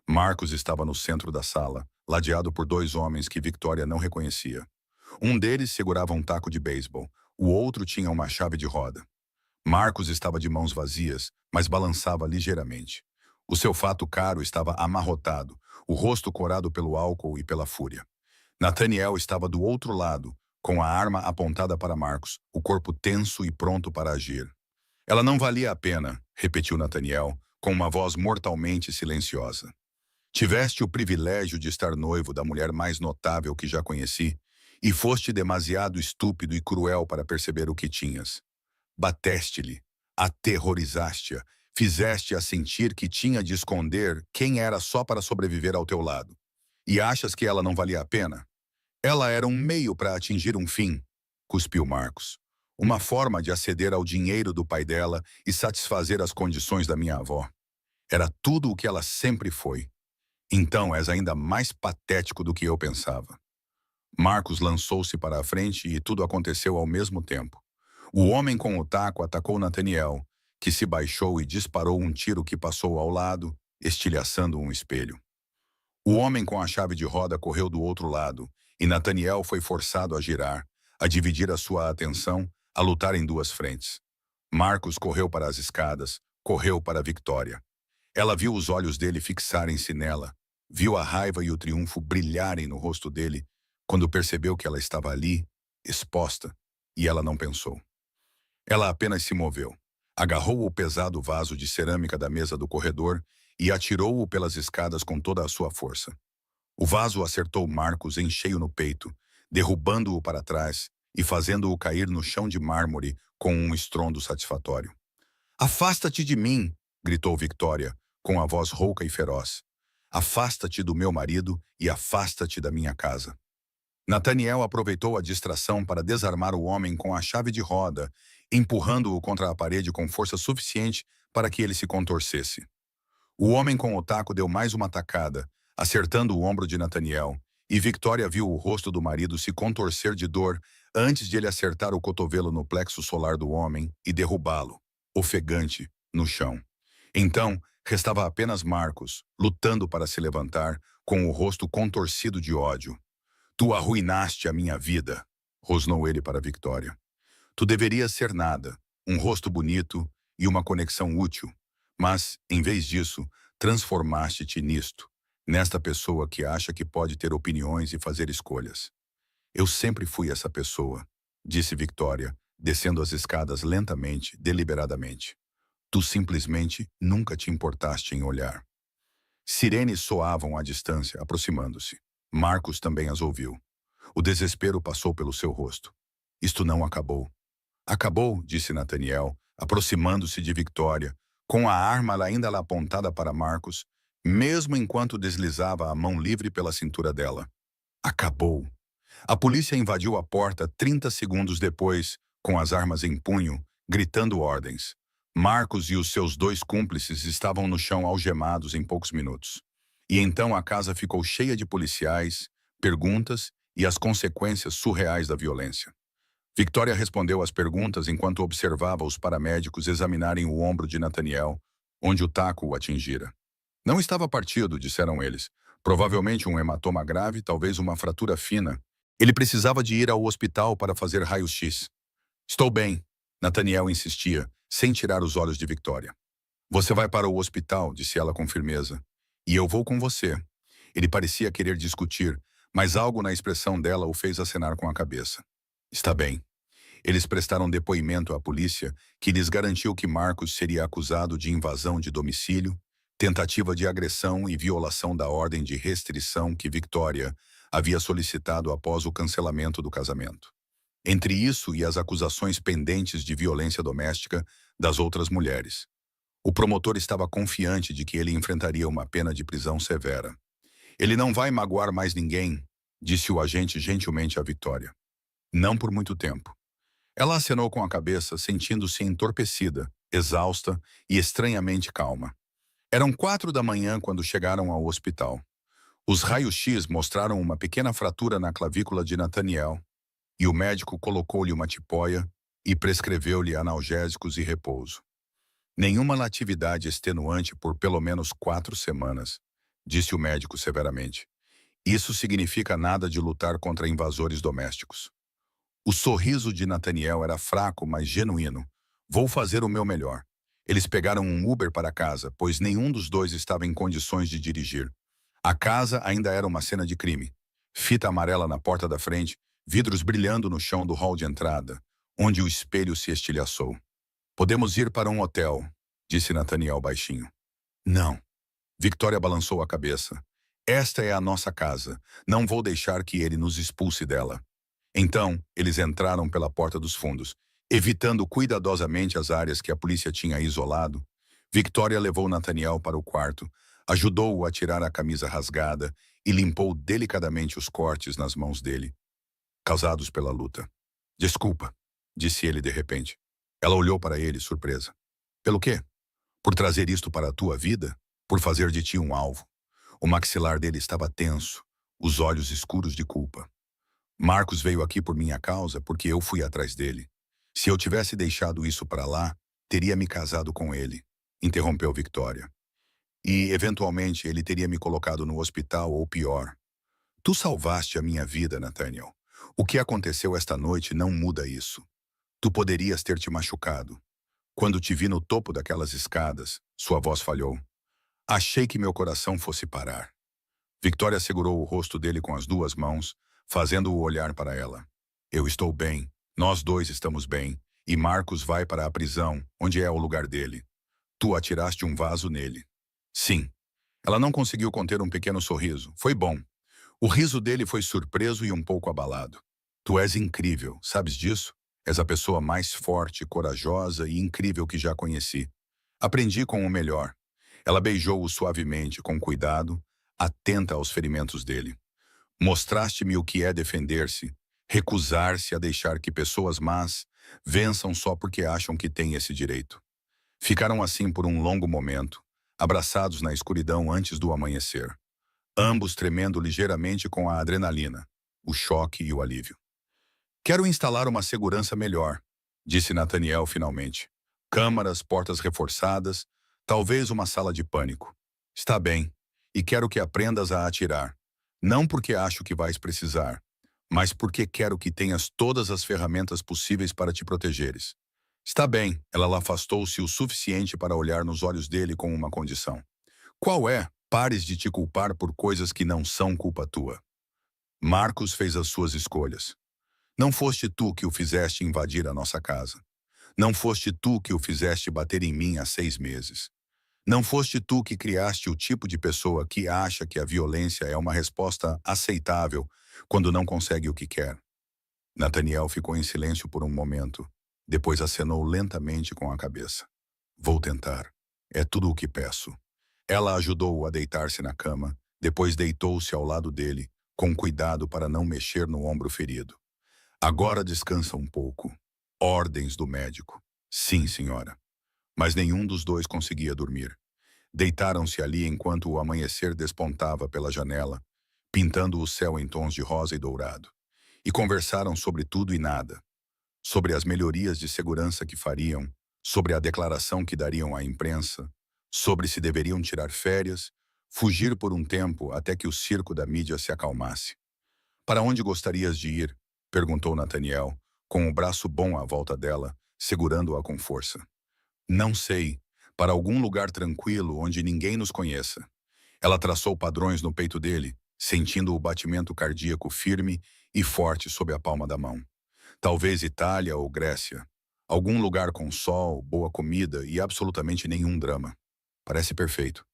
[SPEAKER 1] Marcos estava no centro da sala, ladeado por 2 homens que Victoria não reconhecia. Um deles segurava um taco de beisebol, o outro tinha uma chave de roda. Marcos estava de mãos vazias, mas balançava ligeiramente. O seu fato caro estava amarrotado, o rosto corado pelo álcool e pela fúria. Nathaniel estava do outro lado, com a arma apontada para Marcos, o corpo tenso e pronto para agir. Ela não valia a pena, repetiu Nathaniel, com uma voz mortalmente silenciosa. Tiveste o privilégio de estar noivo da mulher mais notável que já conheci, e foste demasiado estúpido e cruel para perceber o que tinhas. Bateste-lhe, aterrorizaste-a, fizeste-a sentir que tinha de esconder quem era só para sobreviver ao teu lado. E achas que ela não valia a pena? Ela era um meio para atingir um fim, cuspiu Marcos. Uma forma de aceder ao dinheiro do pai dela e satisfazer as condições da minha avó. Era tudo o que ela sempre foi. Então és ainda mais patético do que eu pensava. Marcos lançou-se para a frente e tudo aconteceu ao mesmo tempo. O homem com o taco atacou Nathaniel, que se baixou e disparou um tiro que passou ao lado, estilhaçando um espelho. O homem com a chave de roda correu do outro lado, e Nathaniel foi forçado a girar, a dividir a sua atenção, a lutar em 2 frentes. Marcos correu para as escadas, correu para a Victoria. Ela viu os olhos dele fixarem-se nela, viu a raiva e o triunfo brilharem no rosto dele, quando percebeu que ela estava ali, exposta, e ela não pensou. Ela apenas se moveu, agarrou o pesado vaso de cerâmica da mesa do corredor e atirou-o pelas escadas com toda a sua força. O vaso acertou Marcos em cheio no peito, derrubando-o para trás e fazendo-o cair no chão de mármore com um estrondo satisfatório. Afasta-te de mim, gritou Victoria, com a voz rouca e feroz. Afasta-te do meu marido e afasta-te da minha casa. Nathaniel aproveitou a distração para desarmar o homem com a chave de roda, empurrando-o contra a parede com força suficiente para que ele se contorcesse. O homem com o taco deu mais uma tacada, acertando o ombro de Nathaniel, e Victoria viu o rosto do marido se contorcer de dor antes de ele acertar o cotovelo no plexo solar do homem e derrubá-lo, ofegante, no chão. Então, restava apenas Marcos, lutando para se levantar, com o rosto contorcido de ódio. Tu arruinaste a minha vida, rosnou ele para Victoria. Tu deverias ser nada, um rosto bonito e uma conexão útil, mas, em vez disso, transformaste-te nisto, nesta pessoa que acha que pode ter opiniões e fazer escolhas. Eu sempre fui essa pessoa, disse Victoria, descendo as escadas lentamente, deliberadamente. Tu simplesmente nunca te importaste em olhar. Sirenes soavam à distância, aproximando-se. Marcos também as ouviu. O desespero passou pelo seu rosto. Isto não acabou. Acabou, disse Nathaniel, aproximando-se de Victoria, com a arma ainda lá apontada para Marcos, mesmo enquanto deslizava a mão livre pela cintura dela. Acabou. A polícia invadiu a porta 30 segundos depois, com as armas em punho, gritando ordens. Marcos e os seus 2 cúmplices estavam no chão algemados em poucos minutos. E então a casa ficou cheia de policiais, perguntas e as consequências surreais da violência. Victoria respondeu às perguntas enquanto observava os paramédicos examinarem o ombro de Nathaniel, onde o taco o atingira. Não estava partido, disseram eles. Provavelmente um hematoma grave, talvez uma fratura fina. Ele precisava de ir ao hospital para fazer raio-x. Estou bem, Nathaniel insistia, sem tirar os olhos de Victoria. Você vai para o hospital, disse ela com firmeza. E eu vou com você. Ele parecia querer discutir, mas algo na expressão dela o fez acenar com a cabeça. Está bem. Eles prestaram depoimento à polícia, que lhes garantiu que Marcos seria acusado de invasão de domicílio, tentativa de agressão e violação da ordem de restrição que Victoria havia solicitado após o cancelamento do casamento. Entre isso e as acusações pendentes de violência doméstica das outras mulheres, o promotor estava confiante de que ele enfrentaria uma pena de prisão severa. Ele não vai magoar mais ninguém, disse o agente gentilmente a Victoria. Não por muito tempo. Ela acenou com a cabeça, sentindo-se entorpecida, exausta e estranhamente calma. Eram 4 da manhã quando chegaram ao hospital. Os raios-x mostraram uma pequena fratura na clavícula de Nathaniel, e o médico colocou-lhe uma tipóia e prescreveu-lhe analgésicos e repouso. Nenhuma natividade extenuante por pelo menos 4 semanas, disse o médico severamente. Isso significa nada de lutar contra invasores domésticos. O sorriso de Nathaniel era fraco, mas genuíno. Vou fazer o meu melhor. Eles pegaram um Uber para casa, pois nenhum dos dois estava em condições de dirigir. A casa ainda era uma cena de crime. Fita amarela na porta da frente, vidros brilhando no chão do hall de entrada, onde o espelho se estilhaçou. Podemos ir para um hotel, disse Nathaniel baixinho. Não. Victoria balançou a cabeça. Esta é a nossa casa. Não vou deixar que ele nos expulse dela. Então, eles entraram pela porta dos fundos, evitando cuidadosamente as áreas que a polícia tinha isolado. Victoria levou Nathaniel para o quarto, ajudou-o a tirar a camisa rasgada e limpou delicadamente os cortes nas mãos dele, causados pela luta. Desculpa, disse ele de repente. Ela olhou para ele, surpresa. Pelo quê? Por trazer isto para a tua vida? Por fazer de ti um alvo? O maxilar dele estava tenso, os olhos escuros de culpa. Marcos veio aqui por minha causa porque eu fui atrás dele. Se eu tivesse deixado isso para lá, teria me casado com ele, interrompeu Victoria. E, eventualmente, ele teria me colocado no hospital ou pior. Tu salvaste a minha vida, Nathaniel. O que aconteceu esta noite não muda isso. Tu poderias ter te machucado. Quando te vi no topo daquelas escadas, sua voz falhou. Achei que meu coração fosse parar. Victoria segurou o rosto dele com as 2 mãos, fazendo-o olhar para ela. Eu estou bem, nós dois estamos bem, e Marcos vai para a prisão, onde é o lugar dele. Tu atiraste um vaso nele. Sim. Ela não conseguiu conter um pequeno sorriso. Foi bom. O riso dele foi surpreso e um pouco abalado. Tu és incrível, sabes disso? És a pessoa mais forte, corajosa e incrível que já conheci. Aprendi com o melhor. Ela beijou-o suavemente, com cuidado, atenta aos ferimentos dele. Mostraste-me o que é defender-se, recusar-se a deixar que pessoas más vençam só porque acham que têm esse direito. Ficaram assim por um longo momento, abraçados na escuridão antes do amanhecer, ambos tremendo ligeiramente com a adrenalina, o choque e o alívio. Quero instalar uma segurança melhor, disse Nathaniel finalmente. Câmaras, portas reforçadas, talvez uma sala de pânico. Está bem, e quero que aprendas a atirar. Não porque acho que vais precisar, mas porque quero que tenhas todas as ferramentas possíveis para te protegeres. Está bem, ela afastou-se o suficiente para olhar nos olhos dele com uma condição. Qual é? Pares de te culpar por coisas que não são culpa tua. Marcos fez as suas escolhas. Não foste tu que o fizeste invadir a nossa casa. Não foste tu que o fizeste bater em mim há 6 meses. Não foste tu que criaste o tipo de pessoa que acha que a violência é uma resposta aceitável quando não consegue o que quer. Nathaniel ficou em silêncio por um momento, depois acenou lentamente com a cabeça. Vou tentar. É tudo o que peço. Ela ajudou-o a deitar-se na cama, depois deitou-se ao lado dele, com cuidado para não mexer no ombro ferido. Agora descansa um pouco. Ordens do médico. Sim, senhora. Mas nenhum dos dois conseguia dormir. Deitaram-se ali enquanto o amanhecer despontava pela janela, pintando o céu em tons de rosa e dourado. E conversaram sobre tudo e nada. Sobre as melhorias de segurança que fariam, sobre a declaração que dariam à imprensa, sobre se deveriam tirar férias, fugir por um tempo até que o circo da mídia se acalmasse. Para onde gostarias de ir? Perguntou Nathaniel, com o braço bom à volta dela, segurando-a com força. Não sei, para algum lugar tranquilo onde ninguém nos conheça. Ela traçou padrões no peito dele, sentindo o batimento cardíaco firme e forte sob a palma da mão. Talvez Itália ou Grécia. Algum lugar com sol, boa comida e absolutamente nenhum drama. Parece perfeito.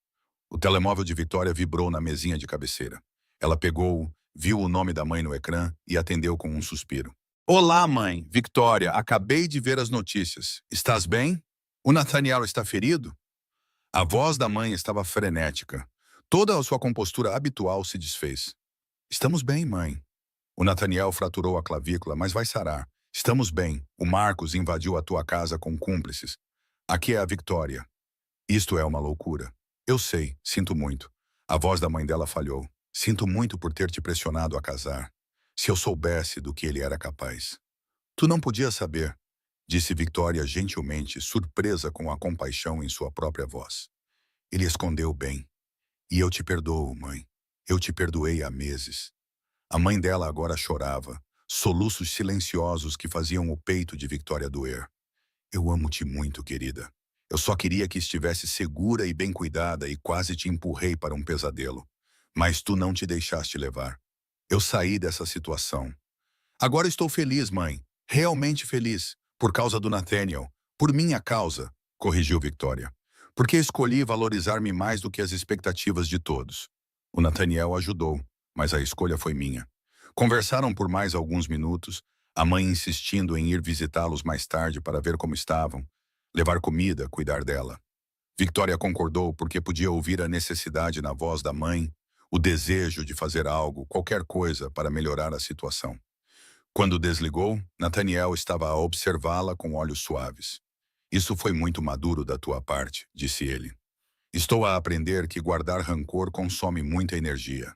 [SPEAKER 1] O telemóvel de Victoria vibrou na mesinha de cabeceira. Ela pegou-o, viu o nome da mãe no ecrã e atendeu com um suspiro. Olá, mãe. Victoria, acabei de ver as notícias. Estás bem? O Nathaniel está ferido? A voz da mãe estava frenética. Toda a sua compostura habitual se desfez. Estamos bem, mãe. O Nathaniel fraturou a clavícula, mas vai sarar. Estamos bem. O Marcos invadiu a tua casa com cúmplices. Aqui é a Victoria. Isto é uma loucura. Eu sei, sinto muito. A voz da mãe dela falhou. Sinto muito por ter te pressionado a casar. Se eu soubesse do que ele era capaz. Tu não podias saber, disse Victoria gentilmente, surpresa com a compaixão em sua própria voz. Ele escondeu bem. E eu te perdoo, mãe. Eu te perdoei há meses. A mãe dela agora chorava, soluços silenciosos que faziam o peito de Victoria doer. Eu amo-te muito, querida. Eu só queria que estivesse segura e bem cuidada e quase te empurrei para um pesadelo. Mas tu não te deixaste levar. Eu saí dessa situação. Agora estou feliz, mãe. Realmente feliz. Por causa do Nathaniel. Por minha causa, corrigiu Victoria. Porque escolhi valorizar-me mais do que as expectativas de todos. O Nathaniel ajudou, mas a escolha foi minha. Conversaram por mais alguns minutos, a mãe insistindo em ir visitá-los mais tarde para ver como estavam, levar comida, cuidar dela. Victoria concordou porque podia ouvir a necessidade na voz da mãe, o desejo de fazer algo, qualquer coisa, para melhorar a situação. Quando desligou, Nathaniel estava a observá-la com olhos suaves. Isso foi muito maduro da tua parte, disse ele. Estou a aprender que guardar rancor consome muita energia.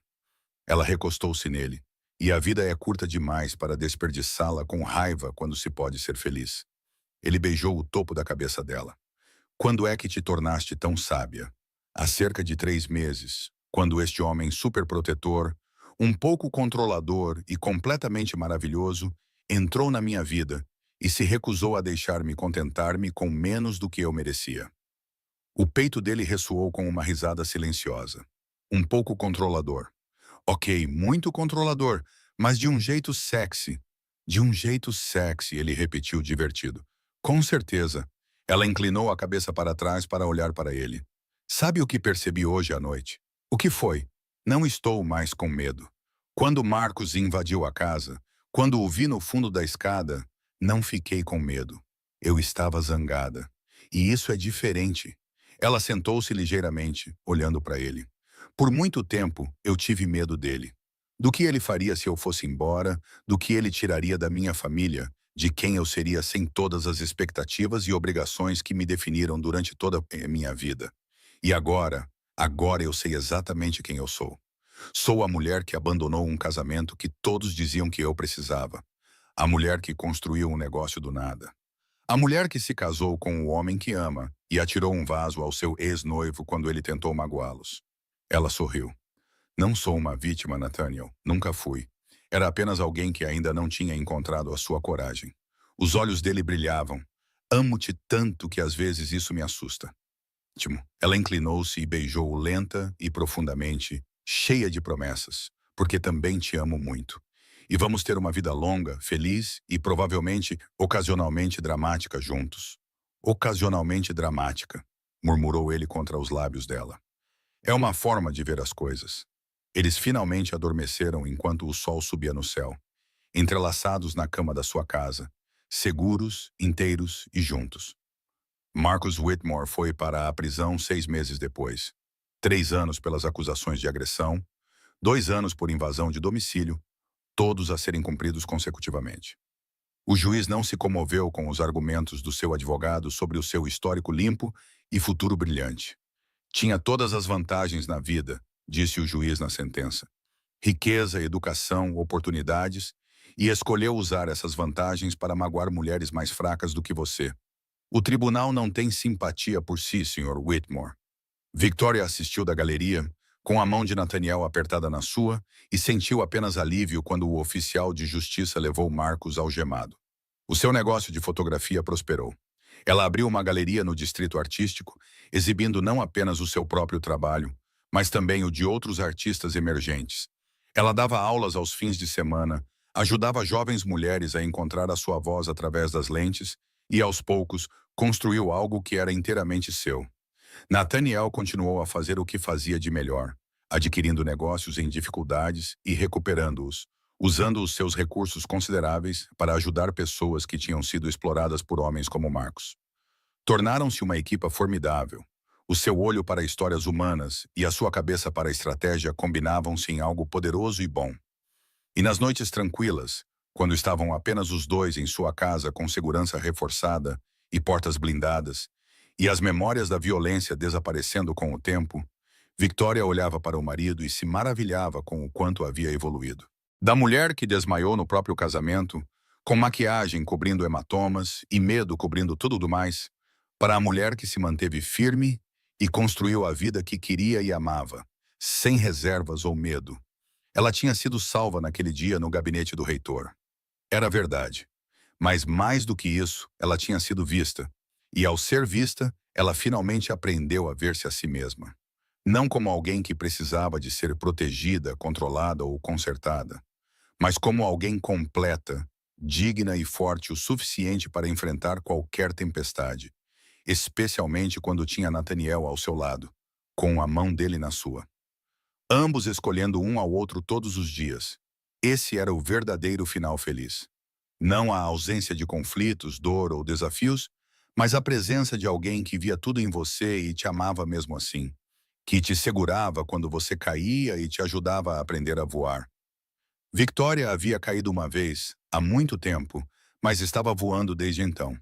[SPEAKER 1] Ela recostou-se nele, e a vida é curta demais para desperdiçá-la com raiva quando se pode ser feliz. Ele beijou o topo da cabeça dela. Quando é que te tornaste tão sábia? Há cerca de 3 meses, quando este homem superprotetor, um pouco controlador e completamente maravilhoso, entrou na minha vida e se recusou a deixar-me contentar-me com menos do que eu merecia. O peito dele ressoou com uma risada silenciosa. Um pouco controlador. Ok, muito controlador, mas de um jeito sexy. De um jeito sexy, ele repetiu divertido. Com certeza. Ela inclinou a cabeça para trás para olhar para ele. Sabe o que percebi hoje à noite? O que foi? Não estou mais com medo. Quando Marcos invadiu a casa, quando o vi no fundo da escada, não fiquei com medo. Eu estava zangada. E isso é diferente. Ela sentou-se ligeiramente, olhando para ele. Por muito tempo, eu tive medo dele. Do que ele faria se eu fosse embora, do que ele tiraria da minha família, de quem eu seria sem todas as expectativas e obrigações que me definiram durante toda a minha vida. E agora eu sei exatamente quem eu sou. Sou a mulher que abandonou um casamento que todos diziam que eu precisava. A mulher que construiu um negócio do nada. A mulher que se casou com o homem que ama e atirou um vaso ao seu ex-noivo quando ele tentou magoá-los. Ela sorriu. Não sou uma vítima, Nathaniel. Nunca fui. Era apenas alguém que ainda não tinha encontrado a sua coragem. Os olhos dele brilhavam. Amo-te tanto que às vezes isso me assusta. Ela inclinou-se e beijou-o lenta e profundamente, cheia de promessas, porque também te amo muito. E vamos ter uma vida longa, feliz e provavelmente, ocasionalmente dramática juntos. Ocasionalmente dramática, murmurou ele contra os lábios dela. É uma forma de ver as coisas. Eles finalmente adormeceram enquanto o sol subia no céu, entrelaçados na cama da sua casa, seguros, inteiros e juntos. Marcus Whitmore foi para a prisão 6 meses depois. 3 anos pelas acusações de agressão, 2 anos por invasão de domicílio, todos a serem cumpridos consecutivamente. O juiz não se comoveu com os argumentos do seu advogado sobre o seu histórico limpo e futuro brilhante. Tinha todas as vantagens na vida, disse o juiz na sentença. Riqueza, educação, oportunidades, e escolheu usar essas vantagens para magoar mulheres mais fracas do que você. O tribunal não tem simpatia por si, Sr. Whitmore. Victoria assistiu da galeria, com a mão de Nathaniel apertada na sua, e sentiu apenas alívio quando o oficial de justiça levou Marcos algemado. O seu negócio de fotografia prosperou. Ela abriu uma galeria no distrito artístico, exibindo não apenas o seu próprio trabalho, mas também o de outros artistas emergentes. Ela dava aulas aos fins de semana, ajudava jovens mulheres a encontrar a sua voz através das lentes e, aos poucos, construiu algo que era inteiramente seu. Nathaniel continuou a fazer o que fazia de melhor, adquirindo negócios em dificuldades e recuperando-os, usando os seus recursos consideráveis para ajudar pessoas que tinham sido exploradas por homens como Marcos. Tornaram-se uma equipa formidável. O seu olho para histórias humanas e a sua cabeça para a estratégia combinavam-se em algo poderoso e bom. E nas noites tranquilas, quando estavam apenas os dois em sua casa com segurança reforçada e portas blindadas, e as memórias da violência desaparecendo com o tempo, Victoria olhava para o marido e se maravilhava com o quanto havia evoluído. Da mulher que desmaiou no próprio casamento, com maquiagem cobrindo hematomas e medo cobrindo tudo do mais, para a mulher que se manteve firme e construiu a vida que queria e amava, sem reservas ou medo. Ela tinha sido salva naquele dia no gabinete do reitor. Era verdade. Mas mais do que isso, ela tinha sido vista. E ao ser vista, ela finalmente aprendeu a ver-se a si mesma. Não como alguém que precisava de ser protegida, controlada ou consertada, mas como alguém completa, digna e forte o suficiente para enfrentar qualquer tempestade, especialmente quando tinha Nathaniel ao seu lado, com a mão dele na sua. Ambos escolhendo um ao outro todos os dias. Esse era o verdadeiro final feliz. Não a ausência de conflitos, dor ou desafios, mas a presença de alguém que via tudo em você e te amava mesmo assim, que te segurava quando você caía e te ajudava a aprender a voar. Victoria havia caído uma vez, há muito tempo, mas estava voando desde então.